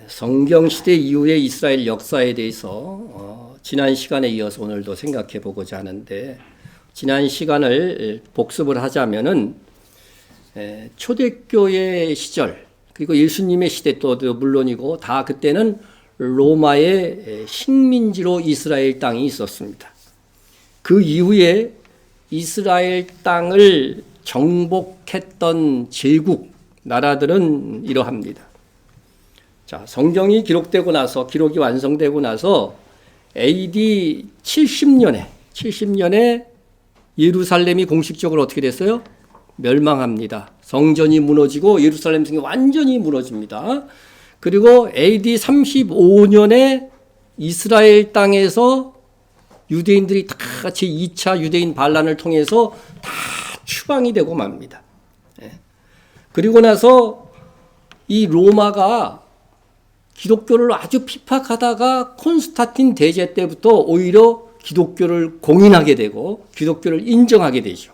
성경 시대 이후의 이스라엘 역사에 대해서 지난 시간에 이어서 오늘도 생각해 보고자 하는데, 지난 시간을 복습을 하자면은 초대교회 시절 그리고 예수님의 시대도 물론이고 다 그때는 로마의 식민지로 이스라엘 땅이 있었습니다. 그 이후에 이스라엘 땅을 정복했던 제국 나라들은 이러합니다. 자, 성경이 기록되고 나서, 기록이 완성되고 나서 AD 70년에 예루살렘이 공식적으로 어떻게 됐어요? 멸망합니다. 성전이 무너지고 예루살렘 성이 완전히 무너집니다. 그리고 AD 35년에 이스라엘 땅에서 유대인들이 다 같이 2차 유대인 반란을 통해서 다 추방이 되고 맙니다. 그리고 나서 이 로마가 기독교를 아주 핍박하다가 콘스탄틴 대제 때부터 오히려 기독교를 공인하게 되고 기독교를 인정하게 되죠.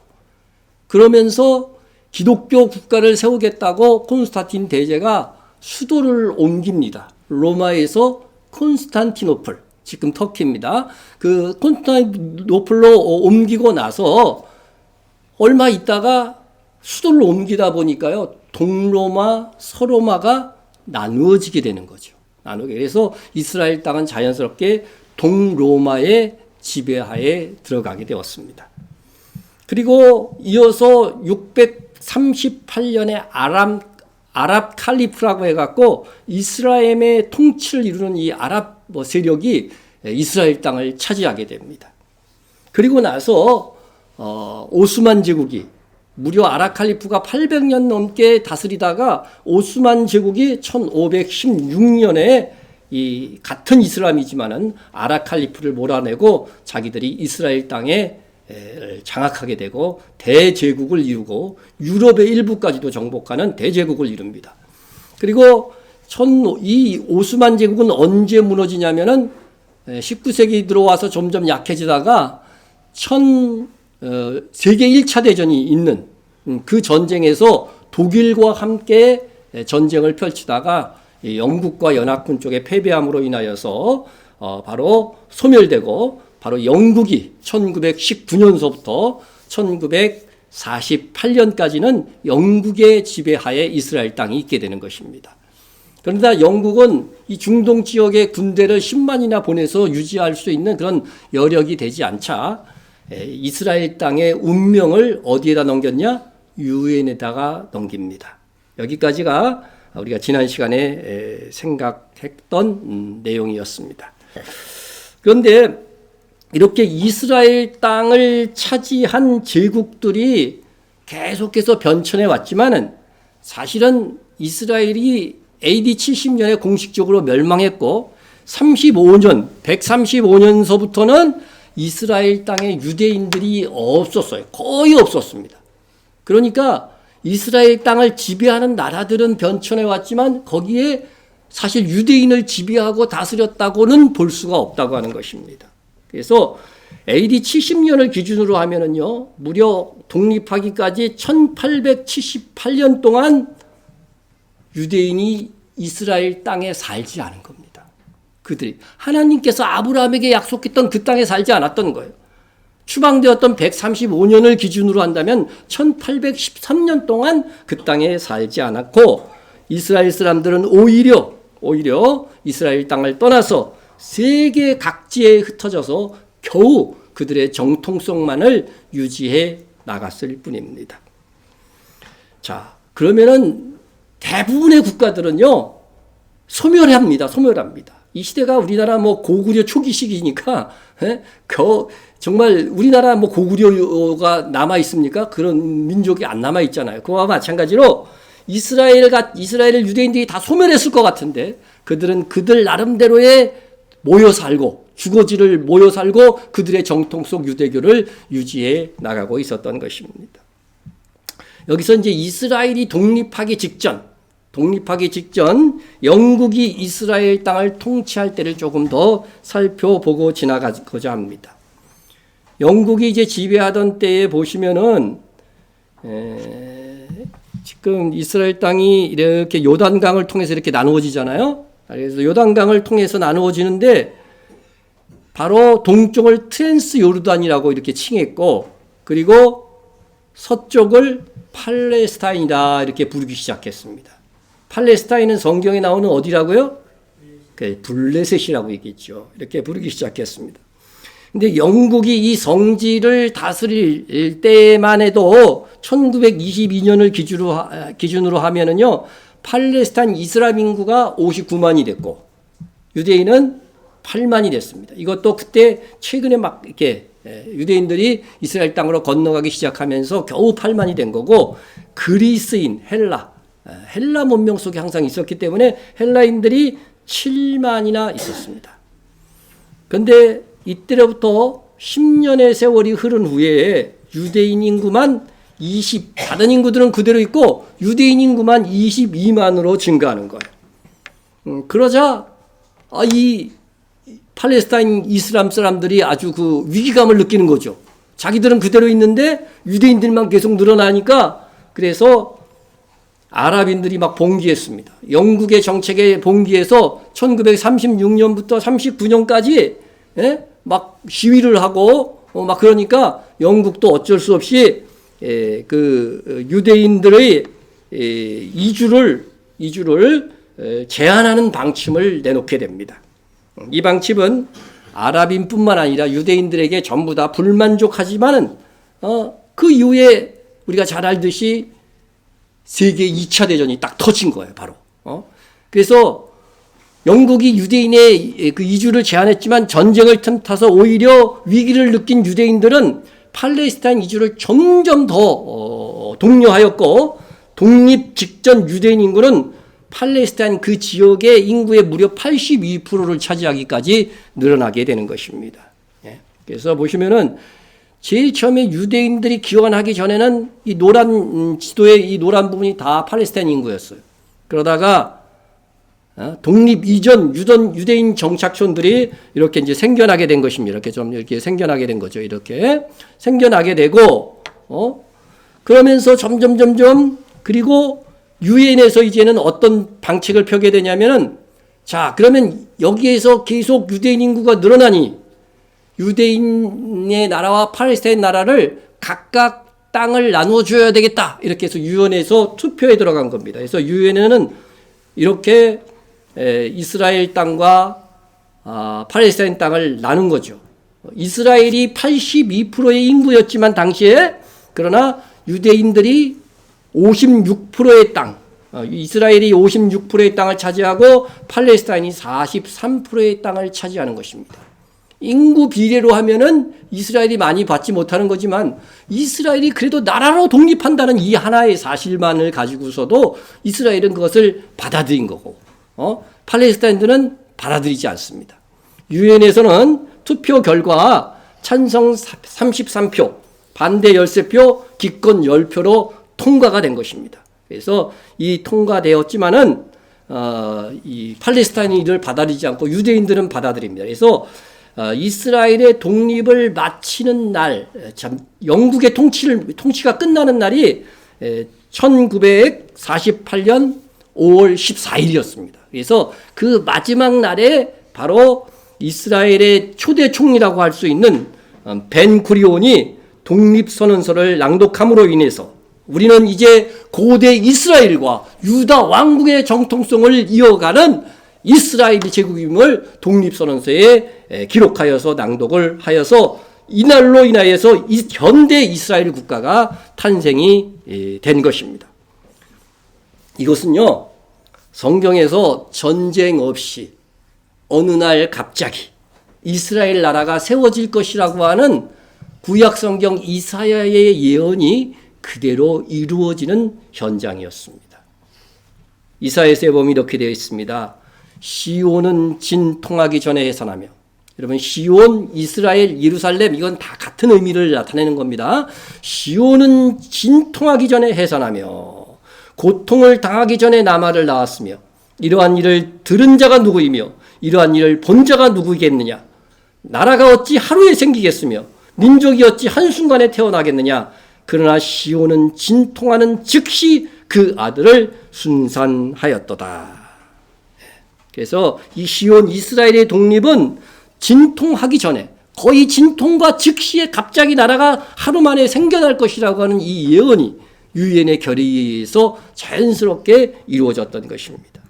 그러면서 기독교 국가를 세우겠다고 콘스탄틴 대제가 수도를 옮깁니다. 로마에서 콘스탄티노플, 지금 터키입니다. 그 콘스탄티노플로 옮기고 나서 얼마 있다가 수도를 옮기다 보니까요, 동로마, 서로마가 나누어지게 되는 거죠. 그래서 이스라엘 땅은 자연스럽게 동로마의 지배하에 들어가게 되었습니다. 그리고 이어서 638년에 아랍 칼리프라고 해갖고 이스라엘의 통치를 이루는 이 아랍 세력이 이스라엘 땅을 차지하게 됩니다. 그리고 나서 오스만 제국이 무려 아랍 칼리프가 800년 넘게 다스리다가 오스만 제국이 1516년에 이 같은 이슬람이지만은 아랍 칼리프를 몰아내고 자기들이 이스라엘 땅에 장악하게 되고 대제국을 이루고 유럽의 일부까지도 정복하는 대제국을 이룹니다. 그리고 이 오스만 제국은 언제 무너지냐면은 19세기 들어와서 점점 약해지다가 세계 1차 대전이 있는 그 전쟁에서 독일과 함께 전쟁을 펼치다가 영국과 연합군 쪽에 패배함으로 인하여서 바로 소멸되고, 바로 영국이 1919년서부터 1948년까지는 영국의 지배하에 이스라엘 땅이 있게 되는 것입니다. 그런데 영국은 이 중동 지역의 군대를 10만이나 보내서 유지할 수 있는 그런 여력이 되지 않자 이스라엘 땅의 운명을 어디에다 넘겼냐? 유엔에다가 넘깁니다. 여기까지가 우리가 지난 시간에 생각했던 내용이었습니다. 그런데 이렇게 이스라엘 땅을 차지한 제국들이 계속해서 변천해 왔지만은 사실은 이스라엘이 AD 70년에 공식적으로 멸망했고 135년서부터는 이스라엘 땅에 유대인들이 없었어요. 거의 없었습니다. 그러니까 이스라엘 땅을 지배하는 나라들은 변천해 왔지만 거기에 사실 유대인을 지배하고 다스렸다고는 볼 수가 없다고 하는 것입니다. 그래서 AD 70년을 기준으로 하면은요, 무려 독립하기까지 1878년 동안 유대인이 이스라엘 땅에 살지 않은 겁니다. 그들이 하나님께서 아브라함에게 약속했던 그 땅에 살지 않았던 거예요. 추방되었던 135년을 기준으로 한다면 1813년 동안 그 땅에 살지 않았고, 이스라엘 사람들은 오히려 이스라엘 땅을 떠나서 세계 각지에 흩어져서 겨우 그들의 정통성만을 유지해 나갔을 뿐입니다. 자, 그러면은 대부분의 국가들은요, 소멸합니다. 이 시대가 우리나라 고구려 초기 시기니까, 정말 우리나라 고구려가 남아있습니까? 그런 민족이 안 남아있잖아요. 그와 마찬가지로 이스라엘을 유대인들이 다 소멸했을 것 같은데, 그들은 그들 나름대로의 주거지를 모여 살고 그들의 정통성 유대교를 유지해 나가고 있었던 것입니다. 여기서 이제 이스라엘이 독립하기 직전 영국이 이스라엘 땅을 통치할 때를 조금 더 살펴보고 지나가고자 합니다. 영국이 이제 지배하던 때에 보시면은 지금 이스라엘 땅이 이렇게 요단강을 통해서 이렇게 나누어지잖아요. 그래서 요단강을 통해서 나누어지는데 바로 동쪽을 트랜스 요르단이라고 이렇게 칭했고, 그리고 서쪽을 팔레스타인이다 이렇게 부르기 시작했습니다. 팔레스타인은 성경에 나오는 어디라고요? 블레셋이라고 얘기했죠. 이렇게 부르기 시작했습니다. 근데 영국이 이 성지를 다스릴 때만 해도 1922년을 기준으로 하면은요, 팔레스타인 이슬람 인구가 59만이 됐고, 유대인은 8만이 됐습니다. 이것도 그때 최근에 막 이렇게 유대인들이 이스라엘 땅으로 건너가기 시작하면서 겨우 8만이 된 거고, 그리스인, 헬라 문명 속에 항상 있었기 때문에 헬라인들이 7만이나 있었습니다. 그런데 이때로부터 10년의 세월이 흐른 후에 유대인 인구만 다른 인구들은 그대로 있고 유대인 인구만 22만으로 증가하는 거예요. 그러자 이 팔레스타인 이슬람 사람들이 아주 그 위기감을 느끼는 거죠. 자기들은 그대로 있는데 유대인들만 계속 늘어나니까, 그래서 아랍인들이 막 봉기했습니다. 영국의 정책에 봉기해서 1936년부터 39년까지 막 시위를 하고 막 그러니까 영국도 어쩔 수 없이 그 유대인들의 이주를 제한하는 방침을 내놓게 됩니다. 이 방침은 아랍인뿐만 아니라 유대인들에게 전부 다 불만족하지만은 그 이후에 우리가 잘 알듯이 세계 2차 대전이 딱 터진 거예요, 바로. 그래서 영국이 유대인의 그 이주를 제한했지만 전쟁을 틈타서 오히려 위기를 느낀 유대인들은 팔레스타인 이주를 점점 더 독려하였고, 독립 직전 유대인 인구는 팔레스타인 그 지역의 인구의 무려 82%를 차지하기까지 늘어나게 되는 것입니다. 그래서 보시면은 제일 처음에 유대인들이 기원하기 전에는 이 노란 지도의 이 노란 부분이 다 팔레스타인 인구였어요. 그러다가 독립 이전 유대인 정착촌들이 이렇게 이제 생겨나게 된 것입니다. 이렇게 생겨나게 된 거죠. 이렇게 생겨나게 되고, 그러면서 점점 그리고 유엔에서 이제는 어떤 방책을 펴게 되냐면은, 자, 그러면 여기에서 계속 유대인 인구가 늘어나니 유대인의 나라와 팔레스타인 나라를 각각 땅을 나누어 줘야 되겠다. 이렇게 해서 유엔에서 투표에 들어간 겁니다. 그래서 유엔에는 이렇게 이스라엘 땅과 팔레스타인 땅을 나눈 거죠. 이스라엘이 82%의 인구였지만 당시에, 그러나 유대인들이 56%의 땅, 이스라엘이 56%의 땅을 차지하고 팔레스타인이 43%의 땅을 차지하는 것입니다. 인구 비례로 하면은 이스라엘이 많이 받지 못하는 거지만, 이스라엘이 그래도 나라로 독립한다는 이 하나의 사실만을 가지고서도 이스라엘은 그것을 받아들인 거고, 팔레스타인들은 받아들이지 않습니다. 유엔에서는 투표 결과 찬성 33표, 반대 13표, 기권 10표로 통과가 된 것입니다. 그래서 이 통과되었지만은 이 팔레스타인이 이를 받아들이지 않고 유대인들은 받아들입니다. 그래서 이스라엘의 독립을 마치는 날, 영국의 통치가 끝나는 날이 1948년 5월 14일이었습니다. 그래서 그 마지막 날에 바로 이스라엘의 초대 총리라고 할 수 있는 벤구리온이 독립선언서를 낭독함으로 인해서 우리는 이제 고대 이스라엘과 유다 왕국의 정통성을 이어가는 이스라엘 제국임을 독립선언서에 기록하여서 낭독을 하여서 이날로 인하여서 현대 이스라엘 국가가 탄생이 된 것입니다. 이것은요, 성경에서 전쟁 없이 어느 날 갑자기 이스라엘 나라가 세워질 것이라고 하는 구약성경 이사야의 예언이 그대로 이루어지는 현장이었습니다. 이사야서에 보면 이렇게 되어 있습니다. 시온은 진통하기 전에 해산하며, 여러분 시온, 이스라엘, 예루살렘 이건 다 같은 의미를 나타내는 겁니다. 시온은 진통하기 전에 해산하며 고통을 당하기 전에 나말을 낳았으며 이러한 일을 들은 자가 누구이며 이러한 일을 본 자가 누구이겠느냐. 나라가 어찌 하루에 생기겠으며 민족이 어찌 한순간에 태어나겠느냐. 그러나 시온은 진통하는 즉시 그 아들을 순산하였도다. 그래서 이 시온 이스라엘의 독립은 진통하기 전에 거의 진통과 즉시에 갑자기 나라가 하루 만에 생겨날 것이라고 하는 이 예언이 유엔의 결의에 의해서 자연스럽게 이루어졌던 것입니다.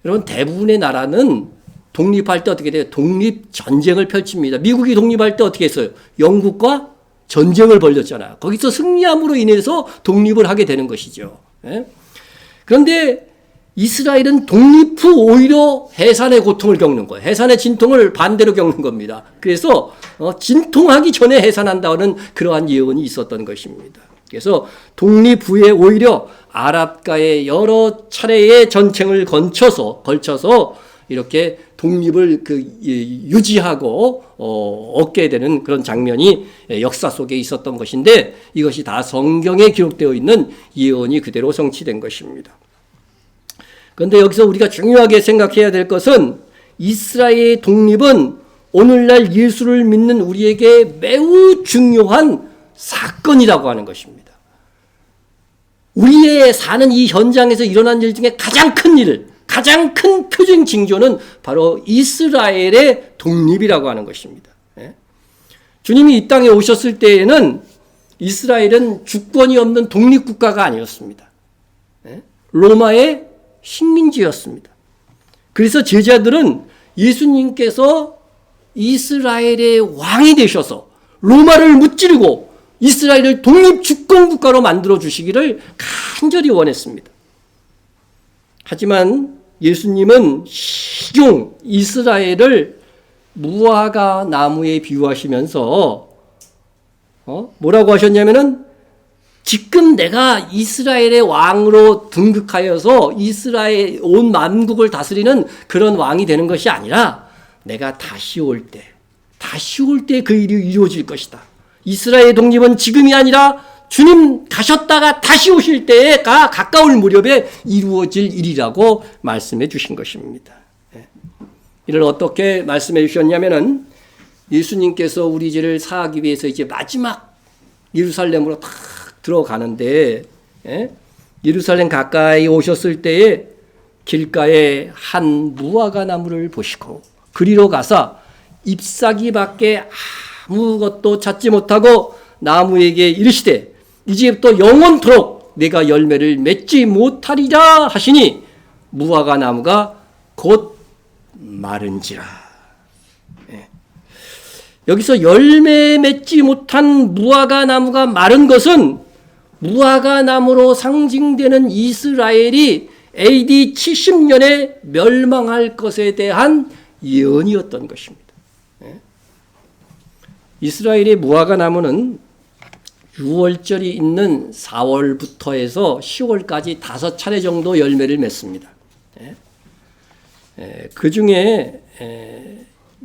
여러분, 대부분의 나라는 독립할 때 어떻게 돼요? 독립전쟁을 펼칩니다. 미국이 독립할 때 어떻게 했어요? 영국과 전쟁을 벌였잖아요. 거기서 승리함으로 인해서 독립을 하게 되는 것이죠. 그런데 이스라엘은 독립 후 오히려 해산의 고통을 겪는 거예요. 해산의 진통을 반대로 겪는 겁니다. 그래서 진통하기 전에 해산한다는 그러한 예언이 있었던 것입니다. 그래서 독립 후에 오히려 아랍과의 여러 차례의 전쟁을 걸쳐서 이렇게 독립을 유지하고 얻게 되는 그런 장면이 역사 속에 있었던 것인데, 이것이 다 성경에 기록되어 있는 예언이 그대로 성취된 것입니다. 그런데 여기서 우리가 중요하게 생각해야 될 것은 이스라엘의 독립은 오늘날 예수를 믿는 우리에게 매우 중요한 사건이라고 하는 것입니다. 우리의 사는 이 현장에서 일어난 일 중에 가장 큰 표징 징조는 바로 이스라엘의 독립이라고 하는 것입니다. 주님이 이 땅에 오셨을 때에는 이스라엘은 주권이 없는 독립국가가 아니었습니다. 로마의 식민지였습니다. 그래서 제자들은 예수님께서 이스라엘의 왕이 되셔서 로마를 무찌르고 이스라엘을 독립주권국가로 만들어 주시기를 간절히 원했습니다. 하지만 예수님은 시종 이스라엘을 무화과 나무에 비유하시면서 뭐라고 하셨냐면은, 지금 내가 이스라엘의 왕으로 등극하여서 이스라엘 온 만국을 다스리는 그런 왕이 되는 것이 아니라 내가 다시 올 때 그 일이 이루어질 것이다. 이스라엘의 독립은 지금이 아니라 주님 가셨다가 다시 오실 때가 가까울 무렵에 이루어질 일이라고 말씀해 주신 것입니다. 이를 어떻게 말씀해 주셨냐면은, 예수님께서 우리 죄를 사하기 위해서 이제 마지막 예루살렘으로 탁 들어가는데, 예루살렘 가까이 오셨을 때에 길가에 한 무화과 나무를 보시고 그리로 가서 잎사귀밖에 아무것도 찾지 못하고 나무에게 이르시되 이제부터 영원토록 내가 열매를 맺지 못하리라 하시니 무화과 나무가 곧 마른지라. 여기서 열매 맺지 못한 무화과 나무가 마른 것은 무화과 나무로 상징되는 이스라엘이 AD 70년에 멸망할 것에 대한 예언이었던 것입니다. 이스라엘의 무화과 나무는 6월절이 있는 4월부터 해서 10월까지 5차례 정도 열매를 맺습니다. 그 중에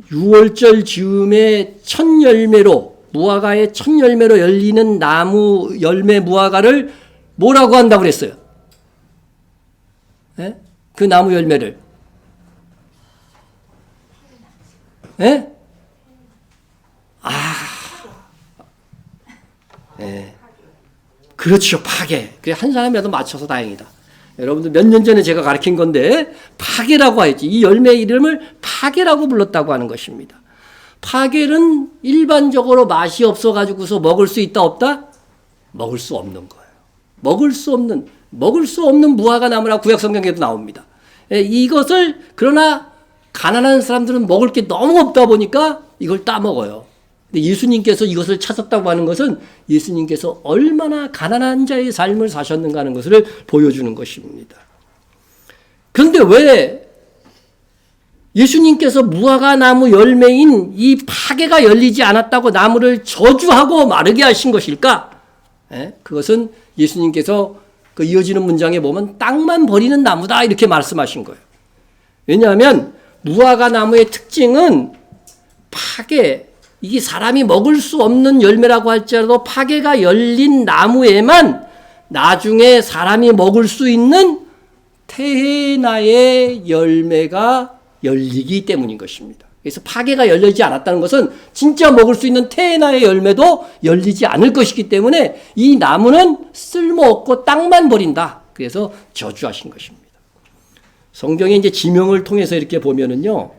6월절 즈음의 첫 열매로, 무화과의 첫 열매로 열리는 나무 열매 무화과를 뭐라고 한다고 그랬어요? 그 나무 열매를. 그렇죠. 파괴. 그래, 한 사람이라도 맞춰서 다행이다. 여러분들 몇 년 전에 제가 가르친 건데 파괴라고 하였지. 이 열매 이름을 파괴라고 불렀다고 하는 것입니다. 파괴는 일반적으로 맛이 없어가지고서 먹을 수 있다 없다? 먹을 수 없는 거예요. 먹을 수 없는 무화과 나무라 구약 성경에도 나옵니다. 이것을, 그러나 가난한 사람들은 먹을 게 너무 없다 보니까 이걸 따먹어요. 근데 예수님께서 이것을 찾았다고 하는 것은 예수님께서 얼마나 가난한 자의 삶을 사셨는가 하는 것을 보여주는 것입니다. 그런데 왜 예수님께서 무화과 나무 열매인 이 파괴가 열리지 않았다고 나무를 저주하고 마르게 하신 것일까? 그것은 예수님께서 그 이어지는 문장에 보면 땅만 버리는 나무다 이렇게 말씀하신 거예요. 왜냐하면 무화과 나무의 특징은 파괴, 이게 사람이 먹을 수 없는 열매라고 할지라도 파괴가 열린 나무에만 나중에 사람이 먹을 수 있는 테헤나의 열매가 열리기 때문인 것입니다. 그래서 파괴가 열리지 않았다는 것은 진짜 먹을 수 있는 테헤나의 열매도 열리지 않을 것이기 때문에 이 나무는 쓸모없고 땅만 버린다. 그래서 저주하신 것입니다. 성경의 이제 지명을 통해서 이렇게 보면은요,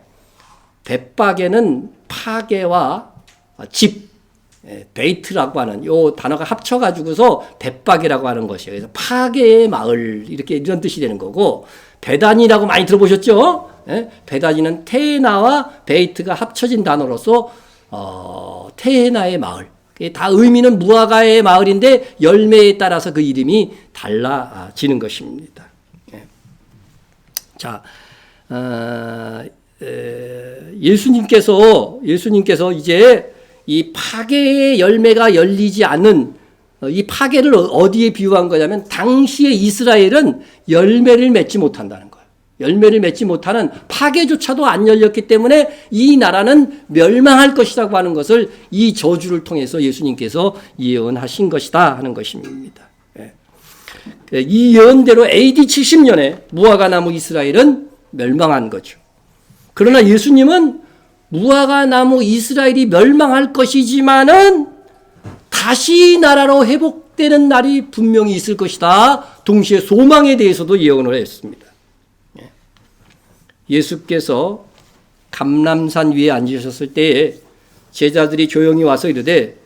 벳박에는 파괴와 집, 베이트라고 하는 요 단어가 합쳐가지고서 벳박이라고 하는 것이에요. 그래서 파괴의 마을, 이런 뜻이 되는 거고, 베단이라고 많이 들어보셨죠? 베단이는 테헤나와 베이트가 합쳐진 단어로서 테헤나의 마을. 다 의미는 무화과의 마을인데 열매에 따라서 그 이름이 달라지는 것입니다. 자, 예수님께서 이제 이 파괴의 열매가 열리지 않는 이 파괴를 어디에 비유한 거냐면 당시의 이스라엘은 열매를 맺지 못한다는 거예요. 열매를 맺지 못하는 파괴조차도 안 열렸기 때문에 이 나라는 멸망할 것이라고 하는 것을 이 저주를 통해서 예수님께서 예언하신 것이다 하는 것입니다. 이 예언대로 AD 70년에 무화과나무 이스라엘은 멸망한 거죠. 그러나 예수님은 무화과나무 이스라엘이 멸망할 것이지만은 다시 나라로 회복되는 날이 분명히 있을 것이다. 동시에 소망에 대해서도 예언을 했습니다. 예수께서 감람산 위에 앉으셨을 때에 제자들이 조용히 와서 이르되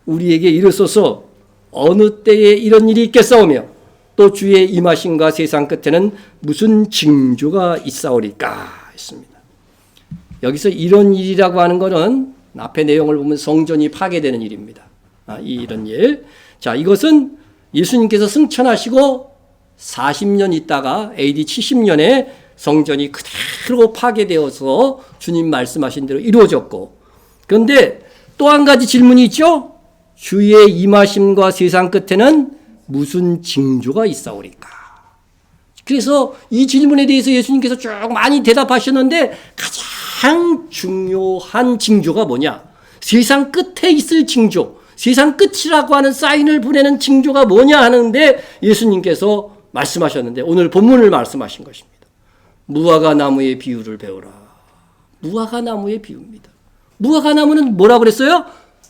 우리에게 이르소서 어느 때에 이런 일이 있겠사오며 또 주의 임하심과 세상 끝에는 무슨 징조가 있사오리까 했습니다. 여기서 이런 일이라고 하는 것은 앞의 내용을 보면 성전이 파괴되는 일입니다. 이런 일. 자, 이것은 예수님께서 승천하시고 40년 있다가 AD 70년에 성전이 그대로 파괴되어서 주님 말씀하신 대로 이루어졌고, 그런데 또 한 가지 질문이 있죠. 주의 임하심과 세상 끝에는 무슨 징조가 있사오리까? 그래서 이 질문에 대해서 예수님께서 쭉 많이 대답하셨는데 가장 중요한 징조가 뭐냐? 세상 끝에 있을 징조, 세상 끝이라고 하는 사인을 보내는 징조가 뭐냐 하는데 예수님께서 말씀하셨는데 오늘 본문을 말씀하신 것입니다. 무화과 나무의 비유를 배우라. 무화과 나무의 비유입니다. 무화과 나무는 뭐라고 그랬어요?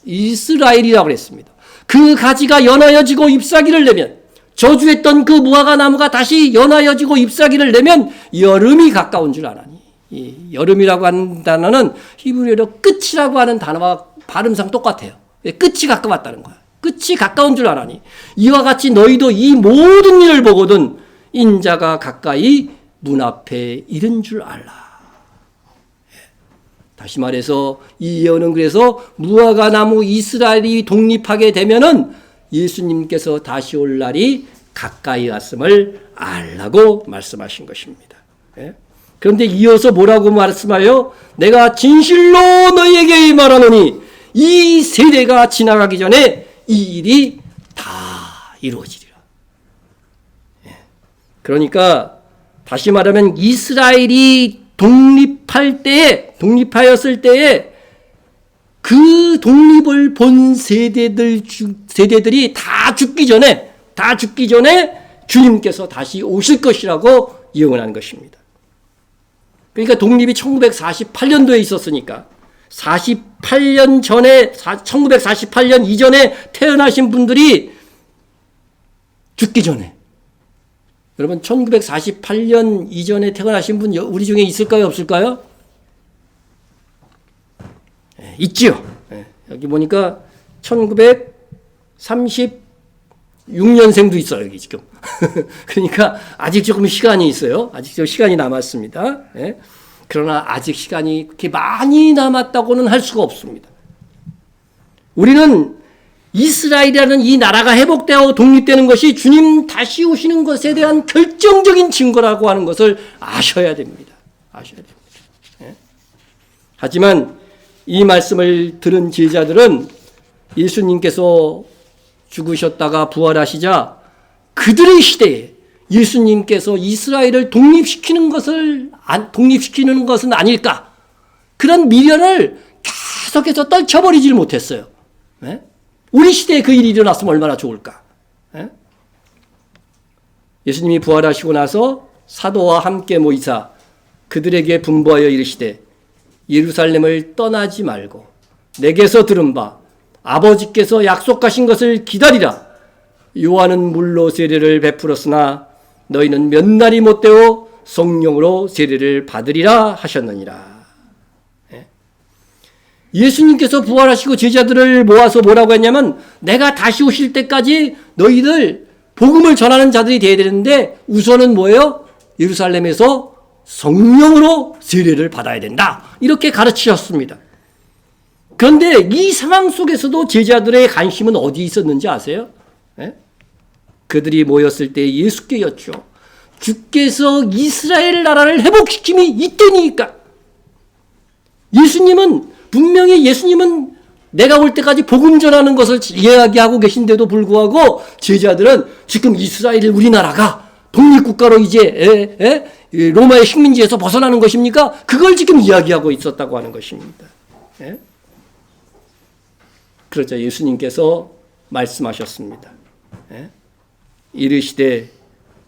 이스라엘이라고 그랬습니다. 그 가지가 연하여지고 잎사귀를 내면, 저주했던 그 무화과 나무가 다시 연하여지고 잎사귀를 내면 여름이 가까운 줄 아나니. 이 여름이라고 하는 단어는 히브리어로 끝이라고 하는 단어와 발음상 똑같아요. 끝이 가까웠다는 거야. 끝이 가까운 줄 아나니 이와 같이 너희도 이 모든 일을 보거든 인자가 가까이 문 앞에 이른 줄 알라. 다시 말해서 이 예언은 그래서 무화과 나무 이스라엘이 독립하게 되면은 예수님께서 다시 올 날이 가까이 왔음을 알라고 말씀하신 것입니다. 그런데 이어서 뭐라고 말씀하여? 내가 진실로 너희에게 말하노니 이 세대가 지나가기 전에 이 일이 다 이루어지리라. 그러니까 다시 말하면 이스라엘이 독립하였을 때에 그 독립을 본 세대들이 다 죽기 전에 주님께서 다시 오실 것이라고 예언한 것입니다. 그러니까 독립이 1948년도에 있었으니까 48년 전에 1948년 이전에 태어나신 분들이 죽기 전에, 여러분 1948년 이전에 태어나신 분 우리 중에 있을까요? 없을까요? 있지요. 여기 보니까 1936년생도 있어요. 여기 지금. 그러니까 아직 조금 시간이 있어요. 아직 좀 시간이 남았습니다. 그러나 아직 시간이 그렇게 많이 남았다고는 할 수가 없습니다. 우리는 이스라엘이라는 이 나라가 회복되어 독립되는 것이 주님 다시 오시는 것에 대한 결정적인 증거라고 하는 것을 아셔야 됩니다. 하지만 이 말씀을 들은 제자들은 예수님께서 죽으셨다가 부활하시자 그들의 시대에 예수님께서 이스라엘을 독립시키는 것은 아닐까? 그런 미련을 계속해서 떨쳐버리질 못했어요. 우리 시대에 그 일이 일어났으면 얼마나 좋을까? 예수님이 부활하시고 나서 사도와 함께 모이사 그들에게 분부하여 이르시되 예루살렘을 떠나지 말고 내게서 들은 바 아버지께서 약속하신 것을 기다리라. 요한은 물로 세례를 베풀었으나 너희는 몇 날이 못되어 성령으로 세례를 받으리라 하셨느니라. 예수님께서 부활하시고 제자들을 모아서 뭐라고 했냐면 내가 다시 오실 때까지 너희들 복음을 전하는 자들이 되어야 되는데 우선은 뭐예요? 예루살렘에서 성령으로 세례를 받아야 된다. 이렇게 가르치셨습니다. 그런데 이 상황 속에서도 제자들의 관심은 어디 있었는지 아세요? 그들이 모였을 때 예수께였죠. 주께서 이스라엘 나라를 회복시킴이 이때니까. 분명히 예수님은 내가 올 때까지 복음 전하는 것을 이야기하고 계신데도 불구하고 제자들은 지금 이스라엘 우리나라가 독립국가로 이제 로마의 식민지에서 벗어나는 것입니까? 그걸 지금 이야기하고 있었다고 하는 것입니다. 그러자 예수님께서 말씀하셨습니다. 이르시되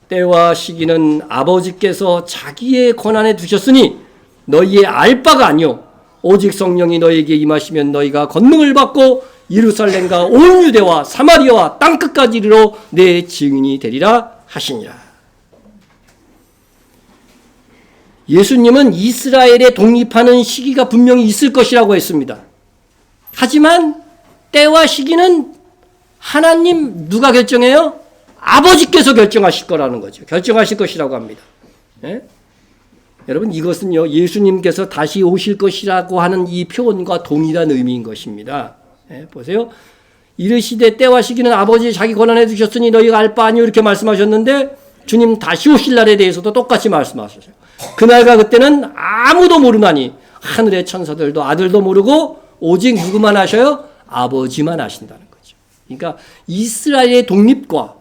때와 시기는 아버지께서 자기의 권한에 두셨으니 너희의 알 바가 아니요 오직 성령이 너희에게 임하시면 너희가 권능을 받고 예루살렘과 온 유대와 사마리아와 땅끝까지 이르러 내 증인이 되리라 하시니라. 예수님은 이스라엘에 독립하는 시기가 분명히 있을 것이라고 했습니다. 하지만 때와 시기는 하나님 누가 결정해요? 아버지께서 결정하실 거라는 거죠. 결정하실 것이라고 합니다. 여러분 이것은요 예수님께서 다시 오실 것이라고 하는 이 표현과 동일한 의미인 것입니다. 보세요. 이르시되 때와 시기는 아버지 자기 권한에 두셨으니 너희가 알 바 아니오 이렇게 말씀하셨는데 주님 다시 오실 날에 대해서도 똑같이 말씀하셨어요. 그날과 그때는 아무도 모르나니 하늘의 천사들도 아들도 모르고 오직 누구만 아셔요? 아버지만 아신다는 거죠. 그러니까 이스라엘의 독립과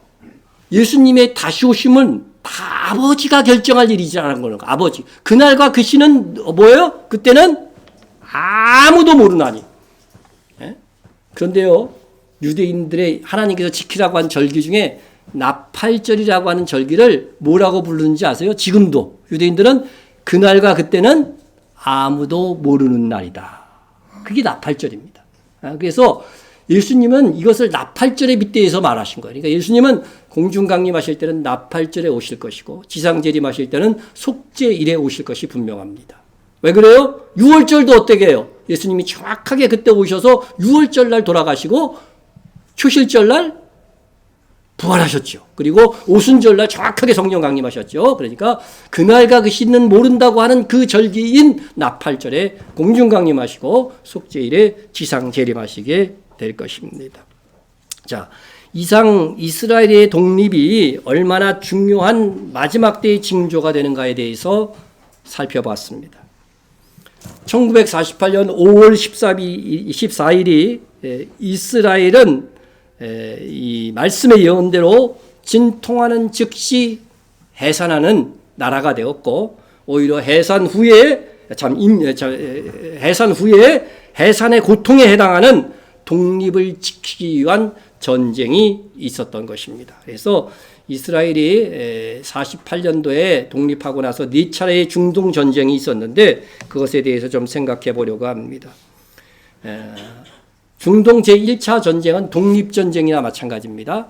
예수님의 다시 오심은 다 아버지가 결정할 일이라는 거는 아버지. 그날과 그 시는 뭐예요? 그때는 아무도 모르나니. 그런데요, 유대인들의 하나님께서 지키라고 한 절기 중에 나팔절이라고 하는 절기를 뭐라고 부르는지 아세요? 지금도 유대인들은 그날과 그때는 아무도 모르는 날이다. 그게 나팔절입니다. 그래서 예수님은 이것을 나팔절에 빗대어서 말하신 거예요. 그러니까 예수님은 공중강림하실 때는 나팔절에 오실 것이고 지상재림하실 때는 속죄일에 오실 것이 분명합니다. 왜 그래요? 유월절도 어떻게 해요? 예수님이 정확하게 그때 오셔서 유월절 날 돌아가시고 초실절 날 부활하셨죠. 그리고 오순절 날 정확하게 성령 강림하셨죠. 그러니까 그날과 그 시는 모른다고 하는 그 절기인 나팔절에 공중 강림하시고 속죄일에 지상 재림하시게 될 것입니다. 자, 이상 이스라엘의 독립이 얼마나 중요한 마지막 때의 징조가 되는가에 대해서 살펴봤습니다. 1948년 5월 14일이 이스라엘은 이 말씀의 예언대로 진통하는 즉시 해산하는 나라가 되었고 오히려 해산 후에 해산의 고통에 해당하는 독립을 지키기 위한 전쟁이 있었던 것입니다. 그래서 이스라엘이 48년도에 독립하고 나서 4차례의 중동 전쟁이 있었는데 그것에 대해서 좀 생각해 보려고 합니다. 중동 제1차 전쟁은 독립전쟁이나 마찬가지입니다.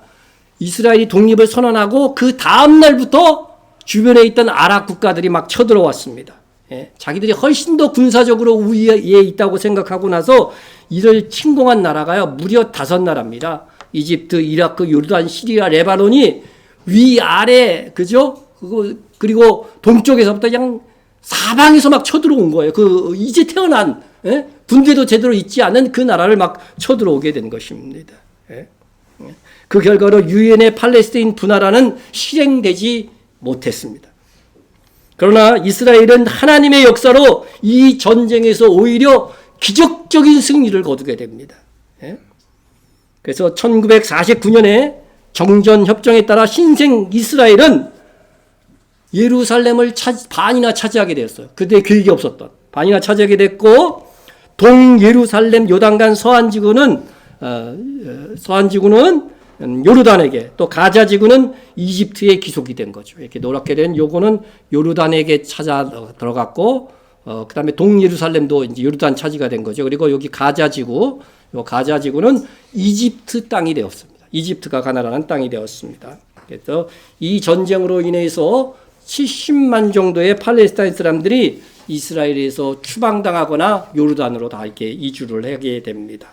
이스라엘이 독립을 선언하고 그 다음 날부터 주변에 있던 아랍 국가들이 막 쳐들어왔습니다. 자기들이 훨씬 더 군사적으로 우위에 있다고 생각하고 나서 이를 침공한 나라가요 무려 5나라입니다. 이집트, 이라크, 요르단, 시리아, 레바논이 위아래 그죠? 그리고 동쪽에서부터 그냥 사방에서 막 쳐들어온 거예요. 이제 태어난 군대도 제대로 있지 않은 그 나라를 막 쳐들어오게 된 것입니다. 그 결과로 유엔의 팔레스타인 분화라는 실행되지 못했습니다. 그러나 이스라엘은 하나님의 역사로 이 전쟁에서 오히려 기적적인 승리를 거두게 됩니다. 그래서 1949년에 정전협정에 따라 신생 이스라엘은 예루살렘을 반이나 차지하게 되었어요. 그때 계획이 없었던 반이나 차지하게 됐고 동예루살렘 요단강 서안지구는 요르단에게 또 가자지구는 이집트에 기속이 된 거죠. 이렇게 노랗게 된 요거는 요르단에게 찾아 들어갔고 그 다음에 동예루살렘도 이제 요르단 차지가 된 거죠. 그리고 여기 가자지구, 요 가자지구는 이집트 땅이 되었습니다. 이집트가 가나라는 땅이 되었습니다. 그래서 이 전쟁으로 인해서 70만 정도의 팔레스타인 사람들이 이스라엘에서 추방당하거나 요르단으로 다 이렇게 이주를 하게 됩니다.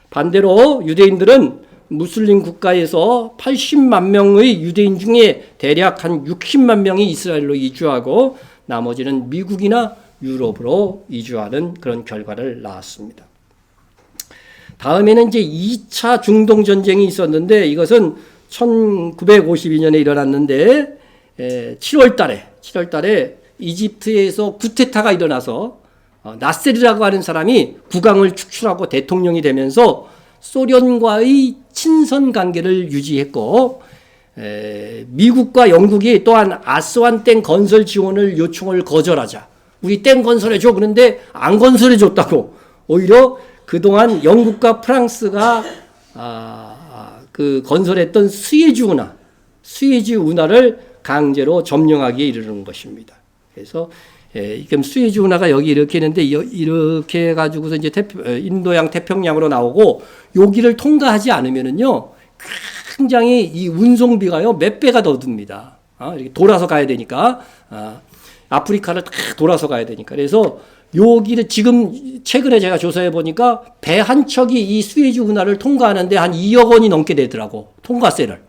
반대로 유대인들은 무슬림 국가에서 80만 명의 유대인 중에 대략 한 60만 명이 이스라엘로 이주하고 나머지는 미국이나 유럽으로 이주하는 그런 결과를 낳았습니다. 다음에는 이제 2차 중동 전쟁이 있었는데 이것은 1952년에 일어났는데 7월 달에 이집트에서 쿠데타가 일어나서 나세르라고 하는 사람이 국왕을 축출하고 대통령이 되면서 소련과의 친선 관계를 유지했고 미국과 영국이 또한 아스완 댐 건설 지원을 요청을 거절하자 우리 댐 건설해줘 그런데 안 건설해줬다고 오히려 그동안 영국과 프랑스가 그 건설했던 스에즈 운하를 강제로 점령하기에 이르는 것입니다. 그래서 지금 스에즈 운하가 여기 이렇게 있는데 이렇게 해가지고서 이제 인도양 태평양으로 나오고 여기를 통과하지 않으면은요 굉장히 이 운송비가요 몇 배가 더 듭니다. 이렇게 돌아서 가야 되니까 아프리카를 다 돌아서 가야 되니까 그래서 여기를 지금 최근에 제가 조사해 보니까 배 한 척이 이 스에즈 운하를 통과하는데 한 2억 원이 넘게 되더라고 통과세를.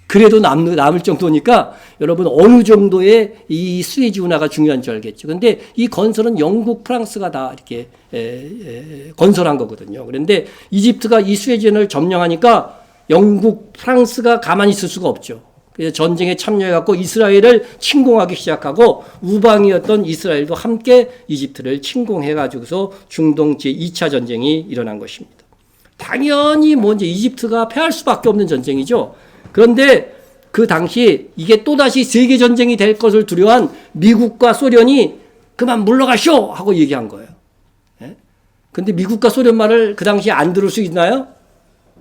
그래도 남을 정도니까 여러분 어느 정도의 이 스에즈 운하가 중요한 줄 알겠죠. 근데 이 건설은 영국, 프랑스가 다 이렇게 건설한 거거든요. 그런데 이집트가 이 스에즈 운하를 점령하니까 영국, 프랑스가 가만히 있을 수가 없죠. 그래서 전쟁에 참여해갖고 이스라엘을 침공하기 시작하고 우방이었던 이스라엘도 함께 이집트를 침공해가지고서 중동 제2차 전쟁이 일어난 것입니다. 당연히 이제 이집트가 패할 수밖에 없는 전쟁이죠. 그런데 그 당시 이게 또다시 세계전쟁이 될 것을 두려워한 미국과 소련이 그만 물러가시오! 하고 얘기한 거예요. 근데 미국과 소련 말을 그 당시에 안 들을 수 있나요?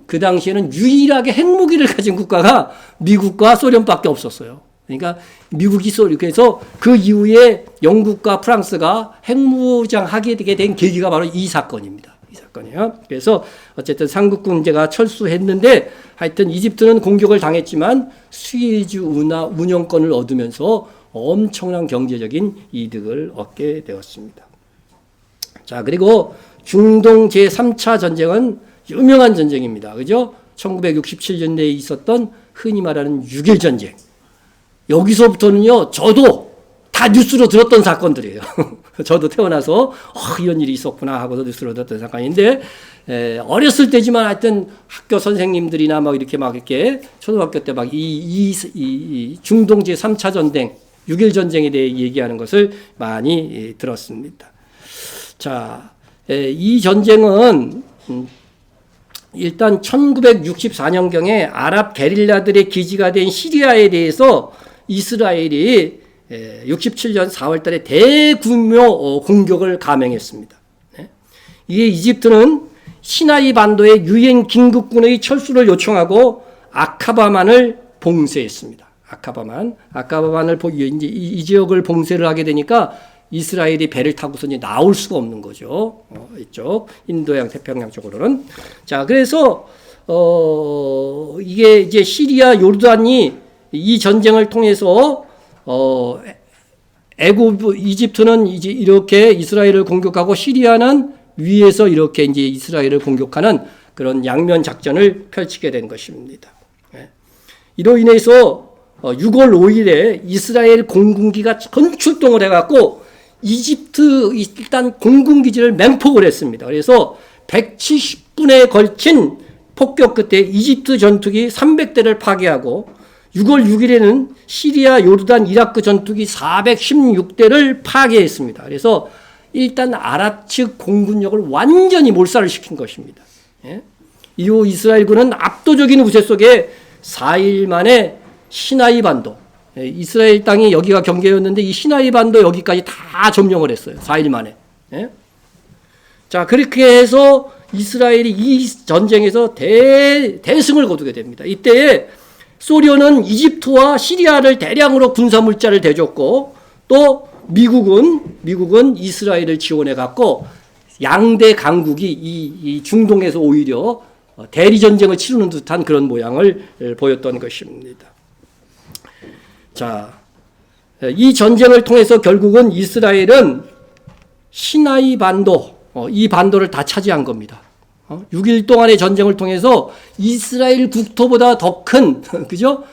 그 당시에는 유일하게 핵무기를 가진 국가가 미국과 소련밖에 없었어요. 그러니까 미국이 그래서 그 이후에 영국과 프랑스가 핵무장하게 되게 된 계기가 바로 이 사건입니다. 이 사건이에요. 그래서 어쨌든 삼국군제가 철수했는데 하여튼 이집트는 공격을 당했지만 스에즈 운하 운영권을 얻으면서 엄청난 경제적인 이득을 얻게 되었습니다. 자, 그리고 중동 제3차 전쟁은 유명한 전쟁입니다. 그죠? 1967년대에 있었던 흔히 말하는 6.1 전쟁. 여기서부터는요, 저도 다 뉴스로 들었던 사건들이에요. 저도 태어나서 이런 일이 있었구나 하고서 뉴스로 들었던 사건인데 어렸을 때지만 하여튼 학교 선생님들이나 이렇게 초등학교 때 이 중동 제3차 전쟁, 6.1 전쟁에 대해 얘기하는 것을 많이 들었습니다. 자, 이 전쟁은 일단 1964년경에 아랍 게릴라들의 기지가 된 시리아에 대해서 이스라엘이 67년 4월 달에 대규모 공격을 감행했습니다. 이에 이집트는 시나이 반도의 유엔 긴급군의 철수를 요청하고 아카바만을 봉쇄했습니다. 아카바만을 이제 이 지역을 봉쇄를 하게 되니까 이스라엘이 배를 타고서 이제 나올 수가 없는 거죠. 이쪽 인도양 태평양 쪽으로는. 자, 그래서 이게 이제 시리아 요르단이 이 전쟁을 통해서 이집트는 이제 이렇게 이스라엘을 공격하고 시리아는 위에서 이렇게 이제 이스라엘을 공격하는 그런 양면 작전을 펼치게 된 것입니다. 이로 인해서 6월 5일에 이스라엘 공군기가 전 출동을 해갖고 이집트 일단 공군기지를 맹폭을 했습니다. 그래서 170분에 걸친 폭격 끝에 이집트 전투기 300대를 파괴하고 6월 6일에는 시리아, 요르단, 이라크 전투기 416대를 파괴했습니다. 그래서 일단 아랍 측 공군력을 완전히 몰살을 시킨 것입니다. 이후 이스라엘군은 압도적인 우세 속에 4일 만에 시나이 반도, 이스라엘 땅이 여기가 경계였는데 이 시나이 반도 여기까지 다 점령을 했어요. 4일 만에. 자, 그렇게 해서 이스라엘이 이 전쟁에서 대승을 거두게 됩니다. 이때에 소련은 이집트와 시리아를 대량으로 군사물자를 대줬고 또 미국은 이스라엘을 지원해갖고 양대 강국이 이 중동에서 오히려 대리전쟁을 치르는 듯한 그런 모양을 보였던 것입니다. 자, 이 전쟁을 통해서 결국은 이스라엘은 시나이 반도, 이 반도를 다 차지한 겁니다. 6일 동안의 전쟁을 통해서 이스라엘 국토보다 더 큰, 그죠?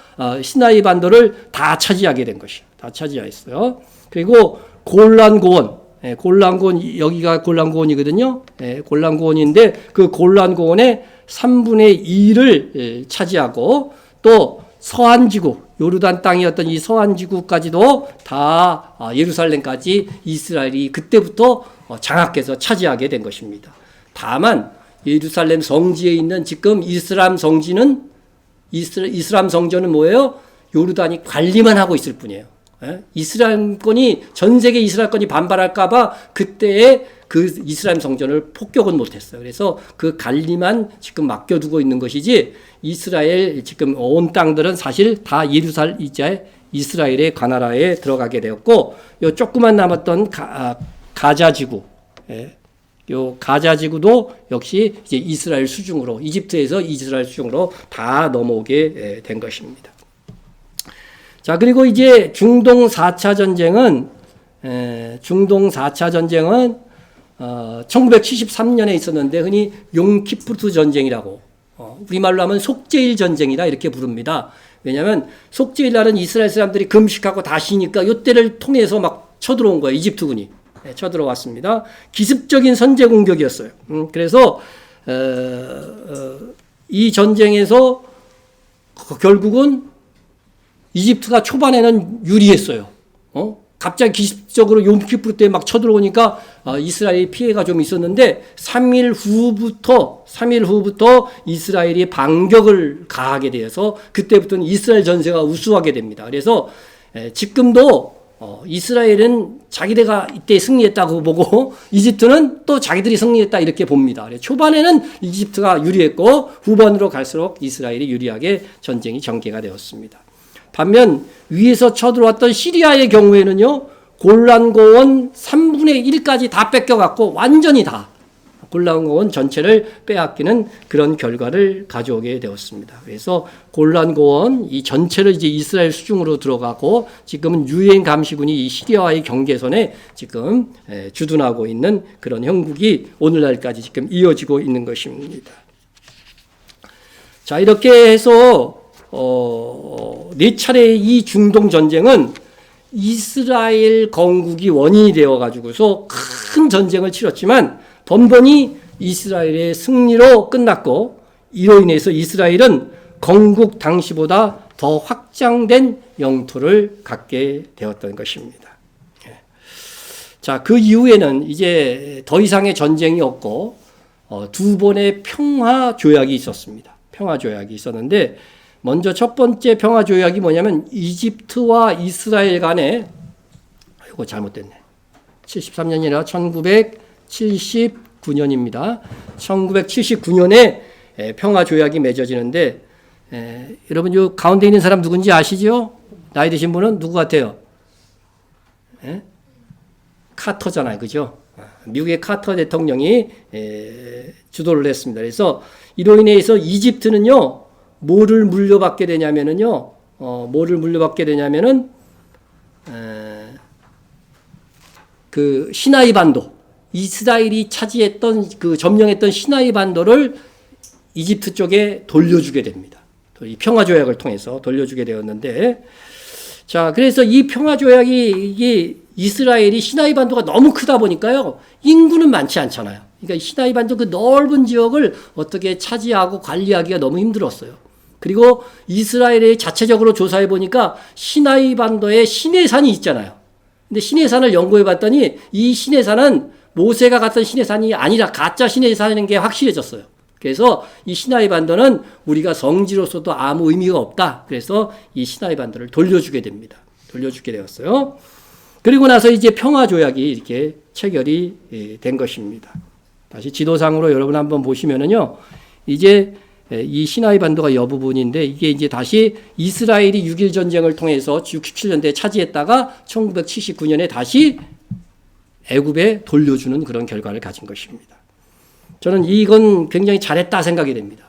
시나이 반도를 다 차지하게 된 것이에요. 다 차지했어요. 그리고 골란고원, 골란고원, 여기가 골란고원이거든요. 골란고원인데 그 골란고원의 3분의 2를 차지하고 또 서안지구, 요르단 땅이었던 이 서안지구까지도 다 예루살렘까지 이스라엘이 그때부터 장악해서 차지하게 된 것입니다. 다만 예루살렘 성지에 있는 지금 이슬람 성전은 뭐예요? 요르단이 관리만 하고 있을 뿐이에요. 이스라엘권이, 전 세계 이스라엘권이 반발할까봐 그때에 그 이스라엘 성전을 폭격은 못했어요. 그래서 그 관리만 지금 맡겨두고 있는 것이지, 이스라엘 지금 온 땅들은 사실 다 이스라엘의 관할하에 들어가게 되었고, 요 조그만 남았던 가자지구, 요 가자지구도 역시 이제 이스라엘 수중으로, 이집트에서 이스라엘 수중으로 다 넘어오게 된 것입니다. 자, 그리고 이제 중동 4차 전쟁은 1973년에 있었는데 흔히 용키푸르 전쟁이라고, 우리말로 하면 속죄일 전쟁이다 이렇게 부릅니다. 왜냐하면 속죄일 날은 이스라엘 사람들이 금식하고 다 쉬니까 이때를 통해서 막 쳐들어온 거예요. 이집트군이 쳐들어왔습니다. 기습적인 선제 공격이었어요. 그래서 이 전쟁에서 결국은 이집트가 초반에는 유리했어요. 갑자기 기습적으로 용키푸르 때 막 쳐들어오니까 이스라엘이 피해가 좀 있었는데 3일 후부터 이스라엘이 반격을 가하게 되어서 그때부터는 이스라엘 전세가 우수하게 됩니다. 그래서 지금도 이스라엘은 자기네가 이때 승리했다고 보고 이집트는 또 자기들이 승리했다 이렇게 봅니다. 초반에는 이집트가 유리했고 후반으로 갈수록 이스라엘이 유리하게 전쟁이 전개가 되었습니다. 반면 위에서 쳐들어왔던 시리아의 경우에는요, 골란고원 3분의 1까지 다 뺏겨갖고 완전히 다 골란고원 전체를 빼앗기는 그런 결과를 가져오게 되었습니다. 그래서 골란고원 이 전체를 이제 이스라엘 수중으로 들어가고 지금은 유엔 감시군이 이 시리아와의 경계선에 지금 주둔하고 있는 그런 형국이 오늘날까지 지금 이어지고 있는 것입니다. 자, 이렇게 해서 네 차례의 이 중동 전쟁은 이스라엘 건국이 원인이 되어 가지고서 큰 전쟁을 치렀지만 번번이 이스라엘의 승리로 끝났고, 이로 인해서 이스라엘은 건국 당시보다 더 확장된 영토를 갖게 되었던 것입니다. 자, 그 이후에는 이제 더 이상의 전쟁이 없고 두 번의 평화 조약이 있었습니다. 평화 조약이 있었는데, 먼저 첫 번째 평화 조약이 뭐냐면 이집트와 이스라엘 간에, 이거 잘못됐네. 73년이 아니라 1979년입니다. 1979년에 평화 조약이 맺어지는데, 여러분 요 가운데 있는 사람 누군지 아시죠? 나이 드신 분은 누구 같아요? 카터잖아요, 그죠? 미국의 카터 대통령이 주도를 했습니다. 그래서 이로 인해서 이집트는요, 뭐를 물려받게 되냐면은요, 그 시나이 반도, 이스라엘이 차지했던 그 점령했던 시나이 반도를 이집트 쪽에 돌려주게 됩니다. 이 평화 조약을 통해서 돌려주게 되었는데, 자, 그래서 이 평화 조약이 이게 이스라엘이 시나이 반도가 너무 크다 보니까요, 인구는 많지 않잖아요. 그러니까 시나이 반도 그 넓은 지역을 어떻게 차지하고 관리하기가 너무 힘들었어요. 그리고 이스라엘이 자체적으로 조사해 보니까 시나이 반도에 시내산이 있잖아요. 근데 시내산을 연구해 봤더니 이 시내산은 모세가 갔던 시내산이 아니라 가짜 시내산인 게 확실해졌어요. 그래서 이 시나이 반도는 우리가 성지로서도 아무 의미가 없다. 그래서 이 시나이 반도를 돌려주게 됩니다. 돌려주게 되었어요. 그리고 나서 이제 평화 조약이 이렇게 체결이 된 것입니다. 다시 지도상으로 여러분 한번 보시면은요, 이제 이 시나이 반도가 여부분인데, 이게 이제 다시 이스라엘이 6.1 전쟁을 통해서 67년대에 차지했다가 1979년에 다시 애굽에 돌려주는 그런 결과를 가진 것입니다. 저는 이건 굉장히 잘했다 생각이 됩니다.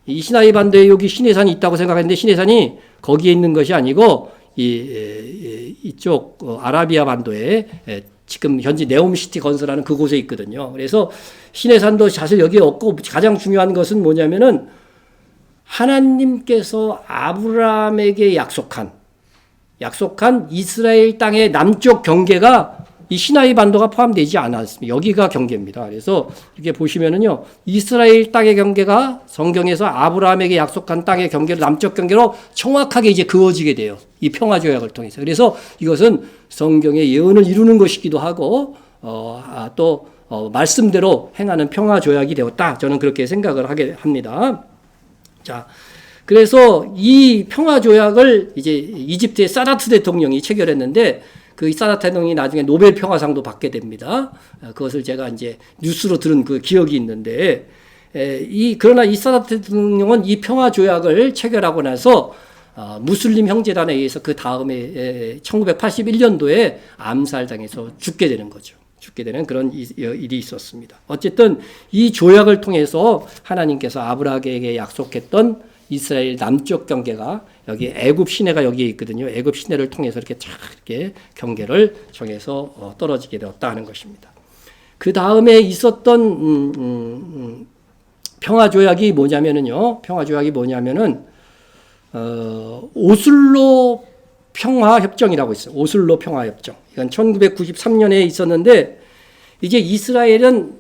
이 시나이 반도에 여기 시내산이 있다고 생각했는데 시내산이 거기에 있는 것이 아니고 이쪽 아라비아 반도에 지금 현재 네옴시티 건설하는 그곳에 있거든요. 그래서 시내산도 사실 여기에 없고 가장 중요한 것은 뭐냐면은 하나님께서 아브라함에게 약속한 이스라엘 땅의 남쪽 경계가 이 시나이 반도가 포함되지 않았습니다. 여기가 경계입니다. 그래서 이렇게 보시면은요, 이스라엘 땅의 경계가 성경에서 아브라함에게 약속한 땅의 경계로 남쪽 경계로 정확하게 이제 그어지게 돼요. 이 평화조약을 통해서. 그래서 이것은 성경의 예언을 이루는 것이기도 하고 또 말씀대로 행하는 평화조약이 되었다. 저는 그렇게 생각을 하게 합니다. 자, 그래서 이 평화조약을 이제 이집트의 사다트 대통령이 체결했는데 그 사다트 대통령이 나중에 노벨 평화상도 받게 됩니다. 그것을 제가 이제 뉴스로 들은 그 기억이 있는데 그러나 이 사다트 대통령은 이 평화조약을 체결하고 나서 무슬림 형제단에 의해서 그 다음에 1981년도에 암살당해서 죽게 되는 거죠. 죽게 되는 그런 일이 있었습니다. 어쨌든 이 조약을 통해서 하나님께서 아브라함에게 약속했던 이스라엘 남쪽 경계가 여기 애굽 시내가 여기에 있거든요. 애굽 시내를 통해서 이렇게 쫙 이렇게 경계를 정해서 떨어지게 되었다 하는 것입니다. 그 다음에 있었던 평화조약이 뭐냐면은요. 오슬로 평화협정이라고 있어요. 오슬로 평화협정. 이건 1993년에 있었는데 이제 이스라엘은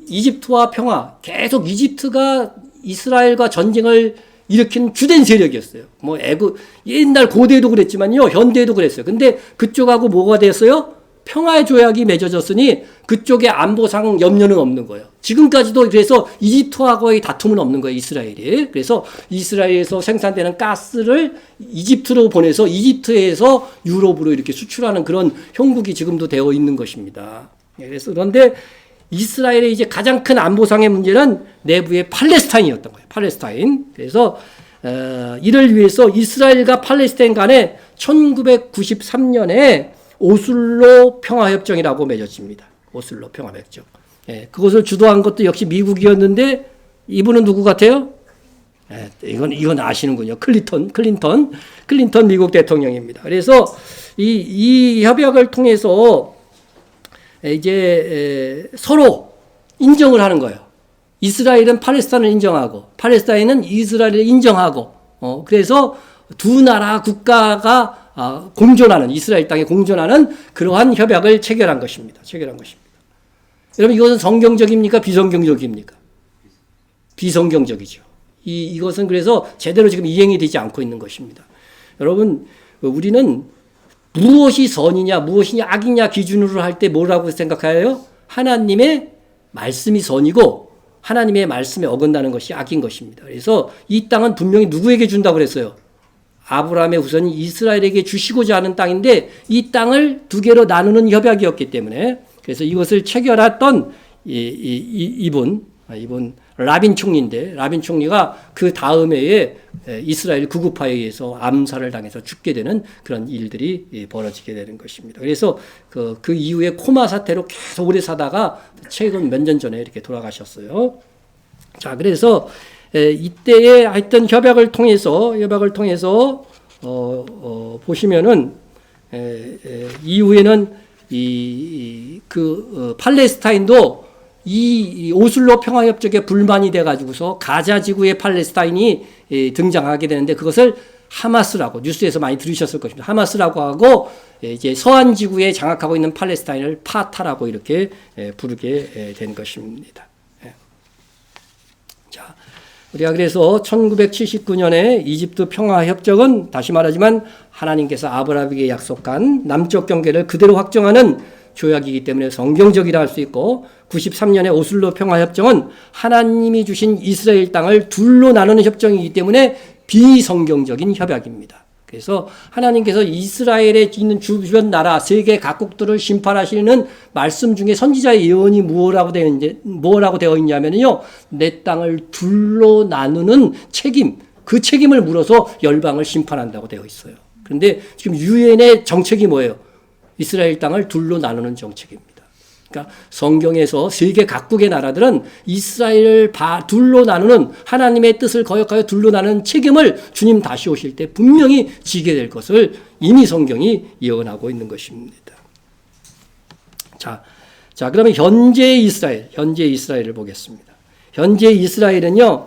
이집트와 평화, 계속 이집트가 이스라엘과 전쟁을 일으킨 주된 세력이었어요. 뭐 애굽 옛날 고대에도 그랬지만요, 현대에도 그랬어요. 근데 그쪽하고 뭐가 됐어요? 평화의 조약이 맺어졌으니 그쪽에 안보상 염려는 없는 거예요. 지금까지도 그래서 이집트하고의 다툼은 없는 거예요, 이스라엘이. 그래서 이스라엘에서 생산되는 가스를 이집트로 보내서 이집트에서 유럽으로 이렇게 수출하는 그런 형국이 지금도 되어 있는 것입니다. 그래서 그런데 이스라엘의 이제 가장 큰 안보상의 문제는 내부의 팔레스타인이었던 거예요. 팔레스타인. 그래서 이를 위해서 이스라엘과 팔레스타인 간에 1993년에 오슬로 평화협정이라고 맺어집니다. 오슬로 평화협정. 예, 그것을 주도한 것도 역시 미국이었는데 이분은 누구 같아요? 예, 이건 아시는군요. 클린턴 미국 대통령입니다. 그래서 이 협약을 통해서 이제 서로 인정을 하는 거예요. 이스라엘은 팔레스타인을 인정하고 팔레스타인은 이스라엘을 인정하고 그래서 두 나라 국가가 공존하는 이스라엘 땅에 공존하는 그러한 협약을 체결한 것입니다. 여러분 이것은 성경적입니까? 비성경적입니까? 비성경적이죠. 이것은 그래서 제대로 지금 이행이 되지 않고 있는 것입니다. 여러분 우리는 무엇이 선이냐 무엇이 악이냐 기준으로 할 때 뭐라고 생각해요? 하나님의 말씀이 선이고 하나님의 말씀에 어긋나는 것이 악인 것입니다. 그래서 이 땅은 분명히 누구에게 준다고 그랬어요? 아브라함의 후손이 이스라엘에게 주시고자 하는 땅인데 이 땅을 두 개로 나누는 협약이었기 때문에 그래서 이것을 체결했던 이분 라빈 총리인데 라빈 총리가 그 다음 해에 이스라엘 구급파에 의해서 암살을 당해서 죽게 되는 그런 일들이 벌어지게 되는 것입니다. 그래서 그 이후에 코마 사태로 계속 오래 사다가 최근 몇 년 전에 이렇게 돌아가셨어요. 자, 그래서 이때에 하여튼 협약을 통해서 보시면은 이후에는 팔레스타인도 이 오슬로 평화협정에 불만이 돼가지고서 가자 지구의 팔레스타인이 등장하게 되는데 그것을 하마스라고 뉴스에서 많이 들으셨을 것입니다. 하마스라고 하고 이제 서한 지구에 장악하고 있는 팔레스타인을 파타라고 이렇게 부르게 된 것입니다. 자, 우리가 그래서 1979년에 이집트 평화협정은 다시 말하지만 하나님께서 아브라함에게 약속한 남쪽 경계를 그대로 확정하는 조약이기 때문에 성경적이라 할 수 있고 93년의 오슬로 평화협정은 하나님이 주신 이스라엘 땅을 둘로 나누는 협정이기 때문에 비성경적인 협약입니다. 그래서 하나님께서 이스라엘에 있는 주변 나라 세계 각국들을 심판하시는 말씀 중에 선지자의 예언이 뭐라고 되어 있냐면요, 내 땅을 둘로 나누는 책임, 그 책임을 물어서 열방을 심판한다고 되어 있어요. 그런데 지금 유엔의 정책이 뭐예요? 이스라엘 땅을 둘로 나누는 정책입니다. 그러니까 성경에서 세계 각국의 나라들은 이스라엘을 둘로 나누는 하나님의 뜻을 거역하여 둘로 나누는 책임을 주님 다시 오실 때 분명히 지게 될 것을 이미 성경이 예언하고 있는 것입니다. 자, 그러면 현재 이스라엘을 보겠습니다. 현재 이스라엘은요,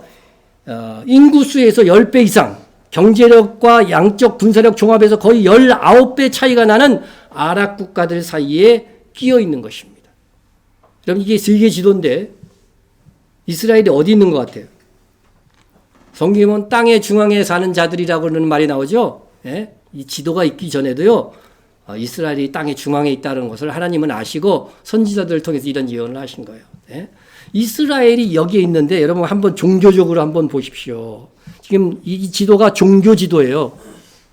인구수에서 10배 이상, 경제력과 양적 군사력 종합에서 거의 19배 차이가 나는 아랍 국가들 사이에 끼어 있는 것입니다. 그럼 이게 세계 지도인데 이스라엘이 어디 있는 것 같아요? 성경에 보면 땅의 중앙에 사는 자들이라고 하는 말이 나오죠. 예? 이 지도가 있기 전에도요. 이스라엘이 땅의 중앙에 있다는 것을 하나님은 아시고 선지자들을 통해서 이런 예언을 하신 거예요. 예? 이스라엘이 여기에 있는데 여러분 한번 종교적으로 한번 보십시오. 지금 이 지도가 종교 지도예요.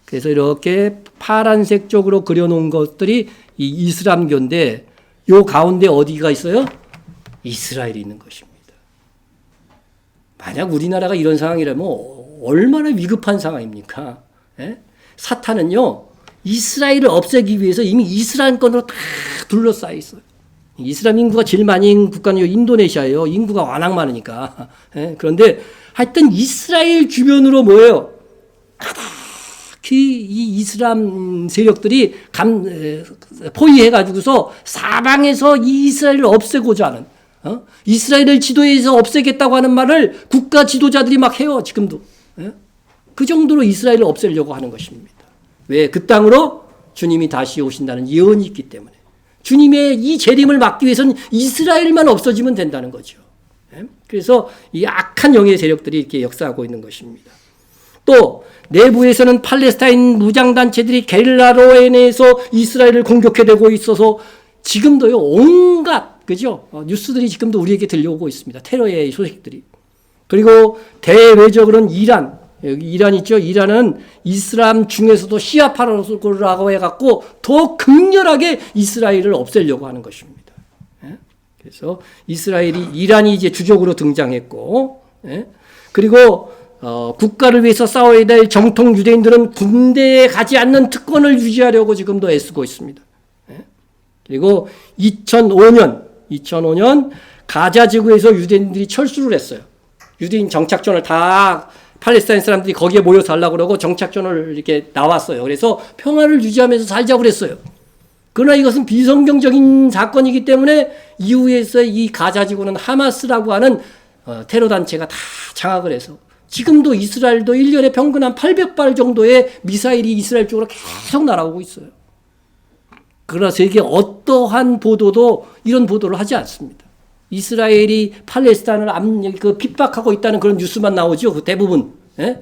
그래서 이렇게 파란색 쪽으로 그려놓은 것들이 이 이슬람교인데 요 가운데 어디가 있어요? 이스라엘이 있는 것입니다. 만약 우리나라가 이런 상황이라면 얼마나 위급한 상황입니까? 예? 사탄은요, 이스라엘을 없애기 위해서 이미 이슬람권으로 다 둘러싸여 있어요. 이슬람 인구가 제일 많이 있는 국가는 인도네시아예요. 인구가 워낙 많으니까. 예? 그런데 하여튼 이스라엘 주변으로 뭐예요? 가득히 이 이슬람 세력들이 포위해가지고서 사방에서 이 이스라엘을 없애고자 하는, 이스라엘을 지도에서 없애겠다고 하는 말을 국가 지도자들이 막 해요, 지금도. 예? 그 정도로 이스라엘을 없애려고 하는 것입니다. 왜? 그 땅으로 주님이 다시 오신다는 예언이 있기 때문에. 주님의 이 재림을 막기 위해서는 이스라엘만 없어지면 된다는 거죠. 예? 그래서 이 악한 영의 세력들이 이렇게 역사하고 있는 것입니다. 또 내부에서는 팔레스타인 무장단체들이 게릴라로 인해서 이스라엘을 공격해대고 있어서 지금도요, 온갖, 그죠? 뉴스들이 지금도 우리에게 들려오고 있습니다. 테러의 소식들이. 그리고 대외적으로는 여기 이란 있죠? 이란은 이슬람 중에서도 시아파라고 해갖고 더 극렬하게 이스라엘을 없애려고 하는 것입니다. 예? 그래서 이란이 이제 주적으로 등장했고, 예? 그리고 국가를 위해서 싸워야 될 정통 유대인들은 군대에 가지 않는 특권을 유지하려고 지금도 애쓰고 있습니다. 예? 그리고 2005년 가자 지구에서 유대인들이 철수를 했어요. 유대인 정착촌을 다 팔레스타인 사람들이 거기에 모여 살라고 그러고 정착촌을 이렇게 나왔어요. 그래서 평화를 유지하면서 살자고 그랬어요. 그러나 이것은 비성경적인 사건이기 때문에 이후에서 이 가자 지구는 하마스라고 하는 테러 단체가 다 장악을 해서 지금도 이스라엘도 1년에 평균 한 800발 정도의 미사일이 이스라엘 쪽으로 계속 날아오고 있어요. 그러나 세계 어떠한 보도도 이런 보도를 하지 않습니다. 이스라엘이 팔레스타인을 핍박하고 있다는 그런 뉴스만 나오죠. 그 대부분. 예?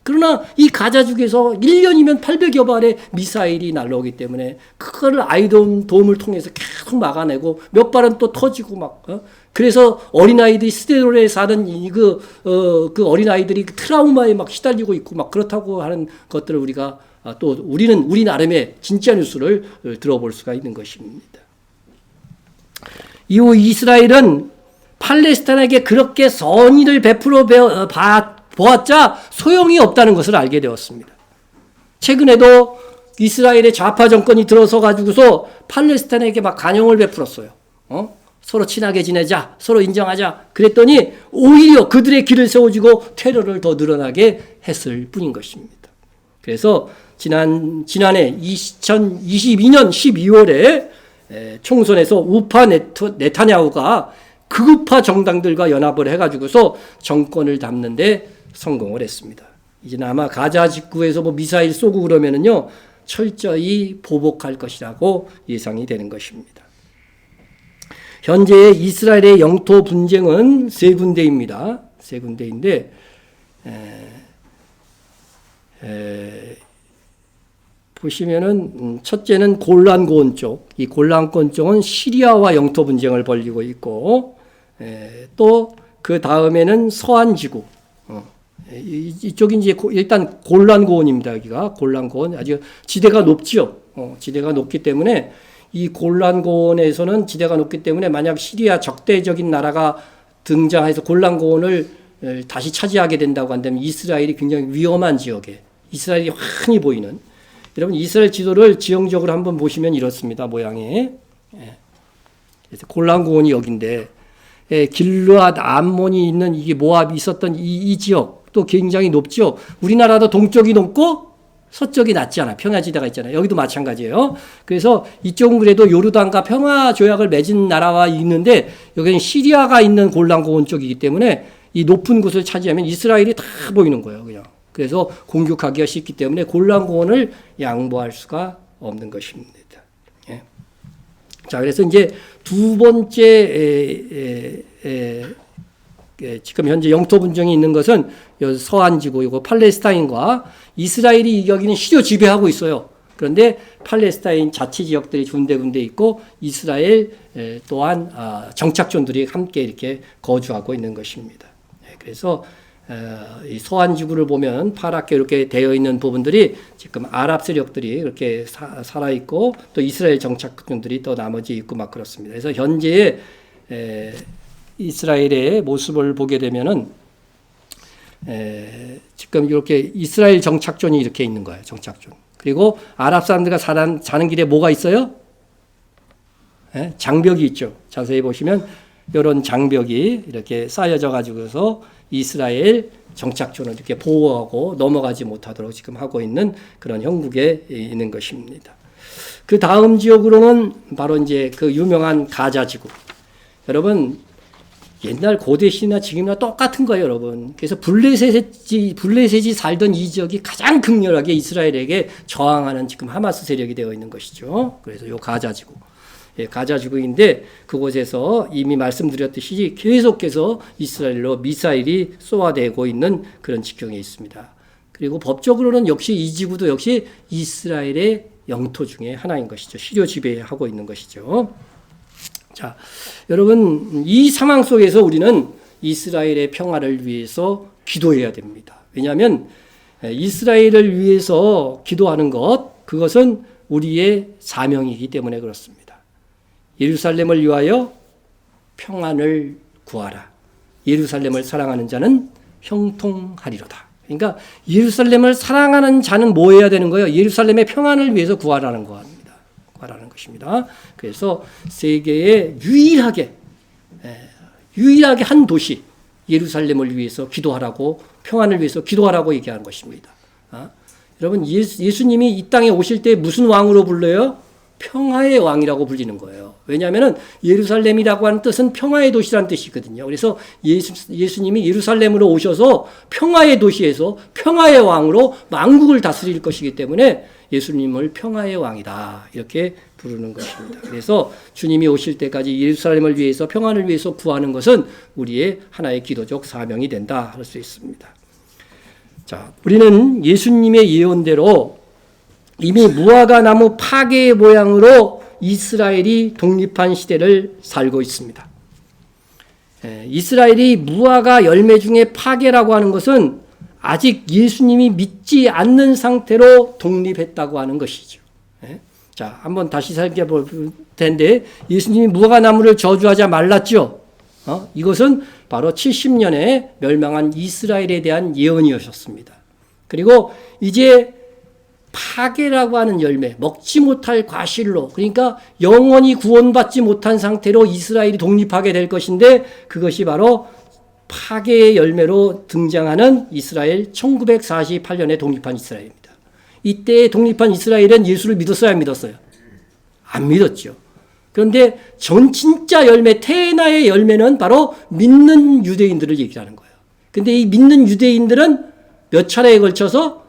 그러나 이 가자지구에서 1년이면 800여 발의 미사일이 날라오기 때문에 그거를 아이돔을 통해서 계속 막아내고 몇 발은 또 터지고 막. 그래서 어린아이들이 스데롤에 사는 그 어린아이들이 트라우마에 막 시달리고 있고 막 그렇다고 하는 것들을 우리가 또 우리 나름의 진짜 뉴스를 들어볼 수가 있는 것입니다. 이후 이스라엘은 팔레스타인에게 그렇게 선의를 베풀어 보았자 소용이 없다는 것을 알게 되었습니다. 최근에도 이스라엘의 좌파 정권이 들어서 가지고서 팔레스타인에게 막 간용을 베풀었어요. 서로 친하게 지내자, 서로 인정하자. 그랬더니 오히려 그들의 길을 세워주고 테러를 더 늘어나게 했을 뿐인 것입니다. 그래서 지난해 2022년 12월에 총선에서 우파 네타냐후가 극우파 정당들과 연합을 해가지고서 정권을 잡는데 성공을 했습니다. 이제는 아마 가자 직구에서 미사일 쏘고 그러면은요, 철저히 보복할 것이라고 예상이 되는 것입니다. 현재 이스라엘의 영토 분쟁은 세 군데입니다. 세 군데인데, 보시면은 첫째는 골란고원 쪽, 이 골란고원 쪽은 시리아와 영토 분쟁을 벌이고 있고, 또 그 다음에는 서한 지구, 이쪽이 이제 일단 골란고원입니다. 여기가 골란고원 아주 지대가 높지요. 지대가 높기 때문에 이 골란고원에서는 지대가 높기 때문에 만약 시리아 적대적인 나라가 등장해서 골란고원을 다시 차지하게 된다고 한다면 이스라엘이 굉장히 위험한 지역에 이스라엘이 환히 보이는. 여러분 이스라엘 지도를 지형적으로 한번 보시면 이렇습니다. 모양이. 그래서 골란고원이 여기인데 길르앗 암몬이 있는 이게 모압이 있었던 이 지역도 굉장히 높죠. 우리나라도 동쪽이 높고 서쪽이 낮지 않아. 평야지대가 있잖아요. 여기도 마찬가지예요. 그래서 이쪽은 그래도 요르단과 평화 조약을 맺은 나라와 있는데 여기는 시리아가 있는 골란고원 쪽이기 때문에 이 높은 곳을 차지하면 이스라엘이 다 보이는 거예요. 그냥. 그래서 공격하기가 쉽기 때문에 골란고원을 양보할 수가 없는 것입니다. 예. 자, 그래서 이제 두 번째 지금 현재 영토 분쟁이 있는 것은 서한 지구, 이거 팔레스타인과 이스라엘이 여기는 시료 지배하고 있어요. 그런데 팔레스타인 자치 지역들이 군데군데 있고 이스라엘 또한 정착촌들이 함께 이렇게 거주하고 있는 것입니다. 그래서 이 서한 지구를 보면 파랗게 이렇게 되어 있는 부분들이 지금 아랍 세력들이 이렇게 살아 있고 또 이스라엘 정착촌들이 또 나머지 있고 막 그렇습니다. 그래서 현재의 이스라엘의 모습을 보게 되면은 지금 이렇게 이스라엘 정착촌이 이렇게 있는 거예요. 정착촌. 그리고 아랍 사람들과 사는 길에 뭐가 있어요? 장벽이 있죠. 자세히 보시면 이런 장벽이 이렇게 쌓여져 가지고서 이스라엘 정착촌을 이렇게 보호하고 넘어가지 못하도록 지금 하고 있는 그런 형국에 있는 것입니다. 그 다음 지역으로는 바로 이제 그 유명한 가자 지구. 여러분 옛날 고대 시대나 지금이나 똑같은 거예요, 여러분. 그래서 블레셋이 살던 이 지역이 가장 극렬하게 이스라엘에게 저항하는 지금 하마스 세력이 되어 있는 것이죠. 그래서 요 가자 지구. 가자 지구인데 그곳에서 이미 말씀드렸듯이 계속해서 이스라엘로 미사일이 쏘아대고 있는 그런 지경에 있습니다. 그리고 법적으로는 역시 이 지구도 역시 이스라엘의 영토 중에 하나인 것이죠. 시료 지배하고 있는 것이죠. 자, 여러분 이 상황 속에서 우리는 이스라엘의 평화를 위해서 기도해야 됩니다. 왜냐하면 이스라엘을 위해서 기도하는 그것은 우리의 사명이기 때문에 그렇습니다. 예루살렘을 위하여 평안을 구하라. 예루살렘을 사랑하는 자는 형통하리로다. 그러니까 예루살렘을 사랑하는 자는 뭐 해야 되는 거예요? 예루살렘의 평안을 위해서 구하라는 겁니다. 구하라는 것입니다. 그래서 세계에 유일하게 한 도시 예루살렘을 위해서 기도하라고 평안을 위해서 기도하라고 얘기하는 것입니다. 여러분 예수님이 이 땅에 오실 때 무슨 왕으로 불러요? 평화의 왕이라고 불리는 거예요. 왜냐하면 예루살렘이라고 하는 뜻은 평화의 도시라는 뜻이거든요. 그래서 예수님이 예루살렘으로 오셔서 평화의 도시에서 평화의 왕으로 만국을 다스릴 것이기 때문에 예수님을 평화의 왕이다 이렇게 부르는 것입니다. 그래서 주님이 오실 때까지 예루살렘을 위해서 평안을 위해서 구하는 것은 우리의 하나의 기도적 사명이 된다 할 수 있습니다. 자, 우리는 예수님의 예언대로 이미 무화과 나무 파괴의 모양으로 이스라엘이 독립한 시대를 살고 있습니다. 이스라엘이 무화과 열매 중에 파괴라고 하는 것은 아직 예수님이 믿지 않는 상태로 독립했다고 하는 것이죠. 자, 한번 다시 살펴볼 텐데 예수님이 무화과 나무를 저주하자 말랐죠. 이것은 바로 70년에 멸망한 이스라엘에 대한 예언이었습니다. 그리고 이제 파괴라고 하는 열매, 먹지 못할 과실로, 그러니까 영원히 구원받지 못한 상태로 이스라엘이 독립하게 될 것인데 그것이 바로 파괴의 열매로 등장하는 이스라엘 1948년에 독립한 이스라엘입니다. 이때 독립한 이스라엘은 예수를 믿었어요, 안 믿었어요? 안 믿었죠. 그런데 진짜 열매, 테나의 열매는 바로 믿는 유대인들을 얘기하는 거예요. 근데 이 믿는 유대인들은 몇 차례에 걸쳐서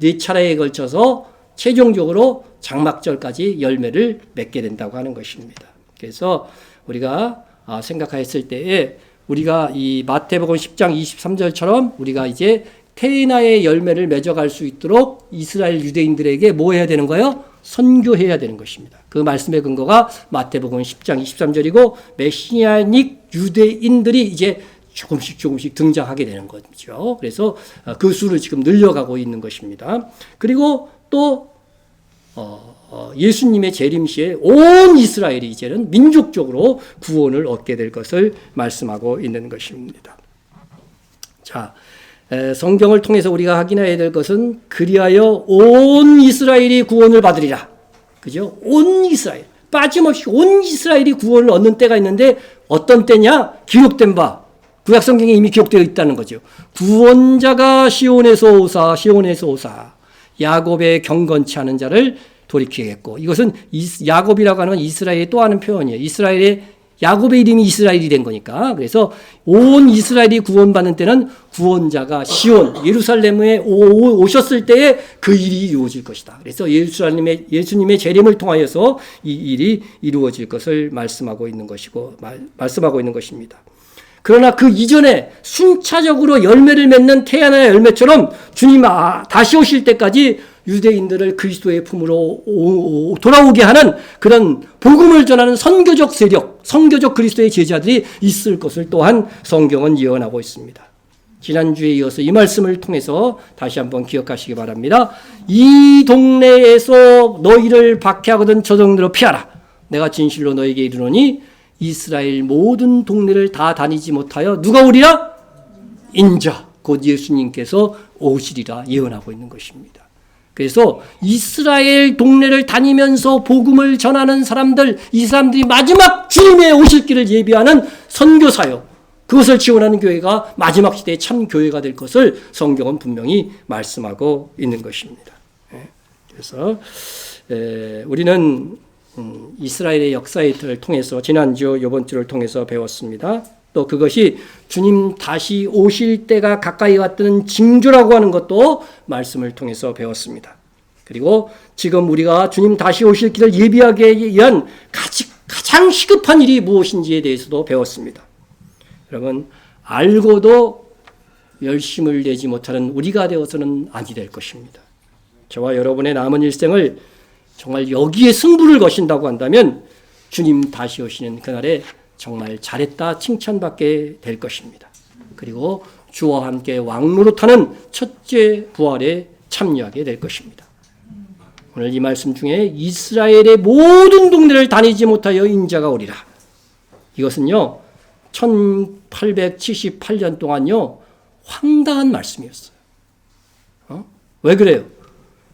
4차례에 걸쳐서 최종적으로 장막절까지 열매를 맺게 된다고 하는 것입니다. 그래서 우리가 생각했을 때에 우리가 이 마태복음 10장 23절처럼 우리가 이제 테나의 열매를 맺어갈 수 있도록 이스라엘 유대인들에게 뭐 해야 되는 거예요? 선교해야 되는 것입니다. 그 말씀의 근거가 마태복음 10장 23절이고 메시아닉 유대인들이 이제 조금씩 등장하게 되는 거죠. 그래서 그 수를 지금 늘려가고 있는 것입니다. 그리고 또 예수님의 재림 시에 온 이스라엘이 이제는 민족적으로 구원을 얻게 될 것을 말씀하고 있는 것입니다. 자, 성경을 통해서 우리가 확인해야 될 것은 그리하여 온 이스라엘이 구원을 받으리라. 그죠? 온 이스라엘. 빠짐없이 온 이스라엘이 구원을 얻는 때가 있는데 어떤 때냐? 기록된 바 구약 성경에 이미 기록되어 있다는 거죠. 구원자가 시온에서 오사 시온에서 오사 야곱의 경건치 않은 자를 돌이키겠고, 이것은 야곱이라고 하는 건 이스라엘의 또 하는 표현이에요. 이스라엘의 야곱의 이름이 이스라엘이 된 거니까. 그래서 온 이스라엘이 구원받는 때는 구원자가 시온 예루살렘에 오셨을 때에 그 일이 이루어질 것이다. 그래서 예수님의 재림을 통하여서 이 일이 이루어질 것을 말씀하고 있는 것입니다. 그러나 그 이전에 순차적으로 열매를 맺는 태아나의 열매처럼 주님 다시 오실 때까지 유대인들을 그리스도의 품으로 돌아오게 하는 그런 복음을 전하는 선교적 세력, 선교적 그리스도의 제자들이 있을 것을 또한 성경은 예언하고 있습니다. 지난주에 이어서 이 말씀을 통해서 다시 한번 기억하시기 바랍니다. 이 동네에서 너희를 박해하거든 저 동네로 피하라. 내가 진실로 너에게 이르노니 이스라엘 모든 동네를 다 다니지 못하여 누가 오리라? 인자, 곧 예수님께서 오시리라 예언하고 있는 것입니다. 그래서 이스라엘 동네를 다니면서 복음을 전하는 사람들, 이 사람들이 마지막 주님의 오실 길을 예비하는 선교사역, 그것을 지원하는 교회가 마지막 시대의 참 교회가 될 것을 성경은 분명히 말씀하고 있는 것입니다. 그래서 우리는 이스라엘의 역사의 틀을 통해서 지난주 이번 주를 통해서 배웠습니다. 또 그것이 주님 다시 오실 때가 가까이 왔다는 징조라고 하는 것도 말씀을 통해서 배웠습니다. 그리고 지금 우리가 주님 다시 오실 길을 예비하기 위한 가장 시급한 일이 무엇인지에 대해서도 배웠습니다. 여러분, 알고도 열심을 내지 못하는 우리가 되어서는 아니 될 것입니다. 저와 여러분의 남은 일생을 정말 여기에 승부를 거신다고 한다면 주님 다시 오시는 그날에 정말 잘했다 칭찬받게 될 것입니다. 그리고 주와 함께 왕노릇하는 첫째 부활에 참여하게 될 것입니다. 오늘 이 말씀 중에 이스라엘의 모든 동네를 다니지 못하여 인자가 오리라. 이것은요 1878년 동안요 황당한 말씀이었어요. 왜 그래요?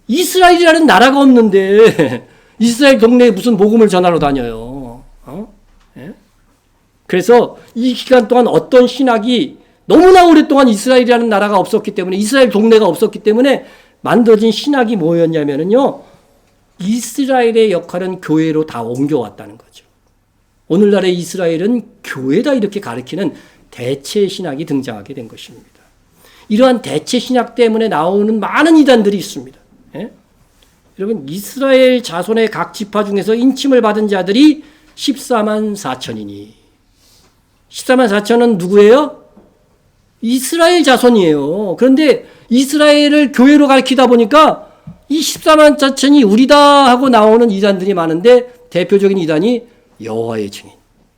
이스라엘이라는 나라가 없는데 이스라엘 동네에 무슨 복음을 전하러 다녀요. 그래서 이 기간 동안 어떤 신학이 너무나 오랫동안 이스라엘이라는 나라가 없었기 때문에, 이스라엘 동네가 없었기 때문에 만들어진 신학이 뭐였냐면요, 이스라엘의 역할은 교회로 다 옮겨왔다는 거죠. 오늘날의 이스라엘은 교회다 이렇게 가르치는 대체 신학이 등장하게 된 것입니다. 이러한 대체 신학 때문에 나오는 많은 이단들이 있습니다. 여러분, 이스라엘 자손의 각 지파 중에서 인침을 받은 자들이 14만 4천이니 14만 4천은 누구예요? 이스라엘 자손이에요. 그런데 이스라엘을 교회로 가르치다 보니까 이 14만 4천이 우리다 하고 나오는 이단들이 많은데 대표적인 이단이 여호와의 증인,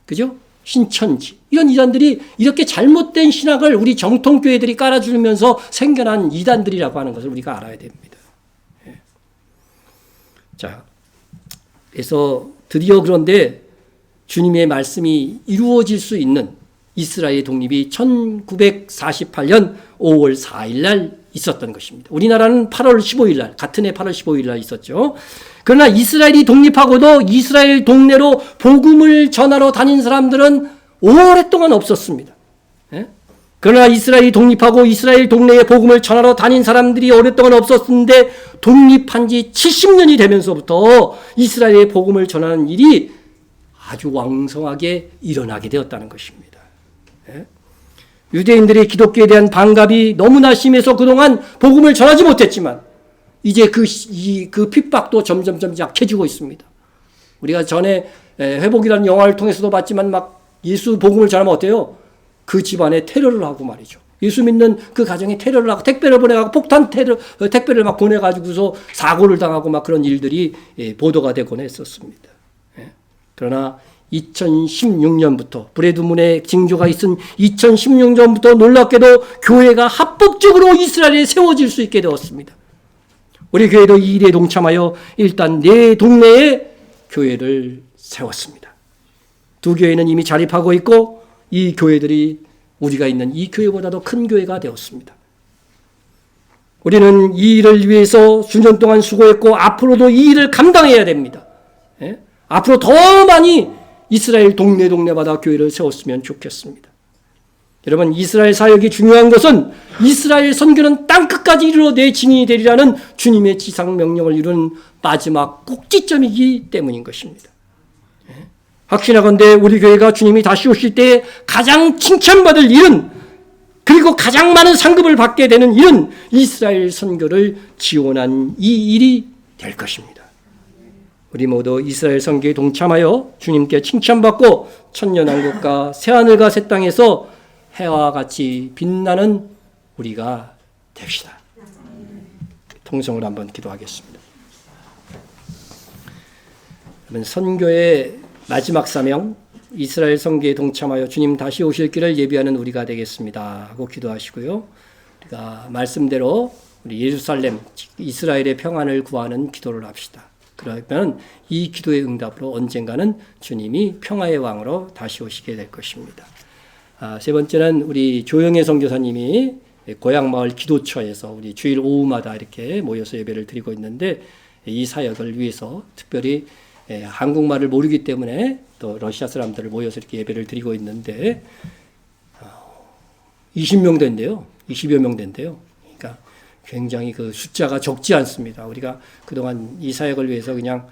그죠? 신천지, 이런 이단들이 이렇게 잘못된 신학을 우리 정통교회들이 깔아주면서 생겨난 이단들이라고 하는 것을 우리가 알아야 됩니다. 자, 그래서 드디어 그런데 주님의 말씀이 이루어질 수 있는 이스라엘의 독립이 1948년 5월 4일 날 있었던 것입니다. 우리나라는 8월 15일 날, 같은 해 8월 15일 날 있었죠. 그러나 이스라엘이 독립하고도 이스라엘 동네로 복음을 전하러 다닌 사람들은 오랫동안 없었습니다. 그러나 이스라엘이 독립하고 이스라엘 동네에 복음을 전하러 다닌 사람들이 오랫동안 없었는데 독립한 지 70년이 되면서부터 이스라엘의 복음을 전하는 일이 아주 왕성하게 일어나게 되었다는 것입니다. 유대인들의 기독교에 대한 반갑이 너무나 심해서 그동안 복음을 전하지 못했지만 이제 그 핍박도 점점 약해지고 있습니다. 우리가 전에 회복이라는 영화를 통해서도 봤지만 막 예수 복음을 전하면 어때요? 그 집안에 테러를 하고 말이죠. 예수 믿는 그 가정에 테러를 하고 택배를 보내가고 폭탄 택배를 막 보내가지고서 사고를 당하고 막 그런 일들이 보도가 되곤 했었습니다. 그러나 2016년부터 브레드문의 징조가 있은 2016년부터 놀랍게도 교회가 합법적으로 이스라엘에 세워질 수 있게 되었습니다. 우리 교회도 이 일에 동참하여 일단 내 동네에 교회를 세웠습니다. 두 교회는 이미 자립하고 있고 이 교회들이 우리가 있는 이 교회보다도 큰 교회가 되었습니다. 우리는 이 일을 위해서 수년 동안 수고했고 앞으로도 이 일을 감당해야 됩니다. 앞으로 더 많이 이스라엘 동네마다 교회를 세웠으면 좋겠습니다. 여러분, 이스라엘 사역이 중요한 것은 이스라엘 선교는 땅끝까지 이르러 내 증인이 되리라는 주님의 지상 명령을 이루는 마지막 꼭지점이기 때문인 것입니다. 확신하건대 우리 교회가 주님이 다시 오실 때 가장 칭찬받을 일은, 그리고 가장 많은 상급을 받게 되는 일은 이스라엘 선교를 지원한 이 일이 될 것입니다. 우리 모두 이스라엘 선교에 동참하여 주님께 칭찬받고 천년왕국과 새하늘과 새 땅에서 해와 같이 빛나는 우리가 됩시다. 통성으로 한번 기도하겠습니다. 여러분, 선교의 마지막 사명, 이스라엘 선교에 동참하여 주님 다시 오실 길을 예비하는 우리가 되겠습니다 하고 기도하시고요. 우리가 말씀대로 우리 예루살렘, 이스라엘의 평안을 구하는 기도를 합시다. 그러면 이 기도의 응답으로 언젠가는 주님이 평화의 왕으로 다시 오시게 될 것입니다. 세 번째는 우리 조영애 선교사님이 고향마을 기도처에서 우리 주일 오후마다 이렇게 모여서 예배를 드리고 있는데, 이 사역을 위해서 특별히 한국말을 모르기 때문에 또 러시아 사람들을 모여서 이렇게 예배를 드리고 있는데 20명 된대요. 20여 명 된대요. 그러니까 굉장히 그 숫자가 적지 않습니다. 우리가 그동안 이 사역을 위해서 그냥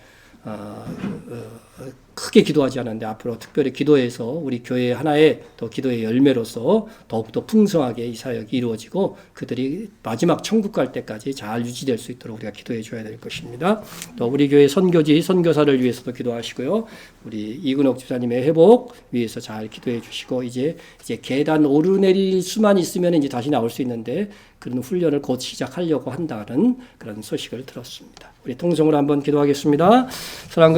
크게 기도하지 않았는데, 앞으로 특별히 기도해서 우리 교회 하나의 또 기도의 열매로서 더욱더 풍성하게 이 사역이 이루어지고 그들이 마지막 천국 갈 때까지 잘 유지될 수 있도록 우리가 기도해 줘야 될 것입니다. 또 우리 교회 선교지, 선교사를 위해서도 기도하시고요. 우리 이근옥 집사님의 회복 위해서 잘 기도해 주시고, 이제 계단 오르내릴 수만 있으면 이제 다시 나올 수 있는데 그런 훈련을 곧 시작하려고 한다는 그런 소식을 들었습니다. 우리 통성으로 한번 기도하겠습니다. 사랑과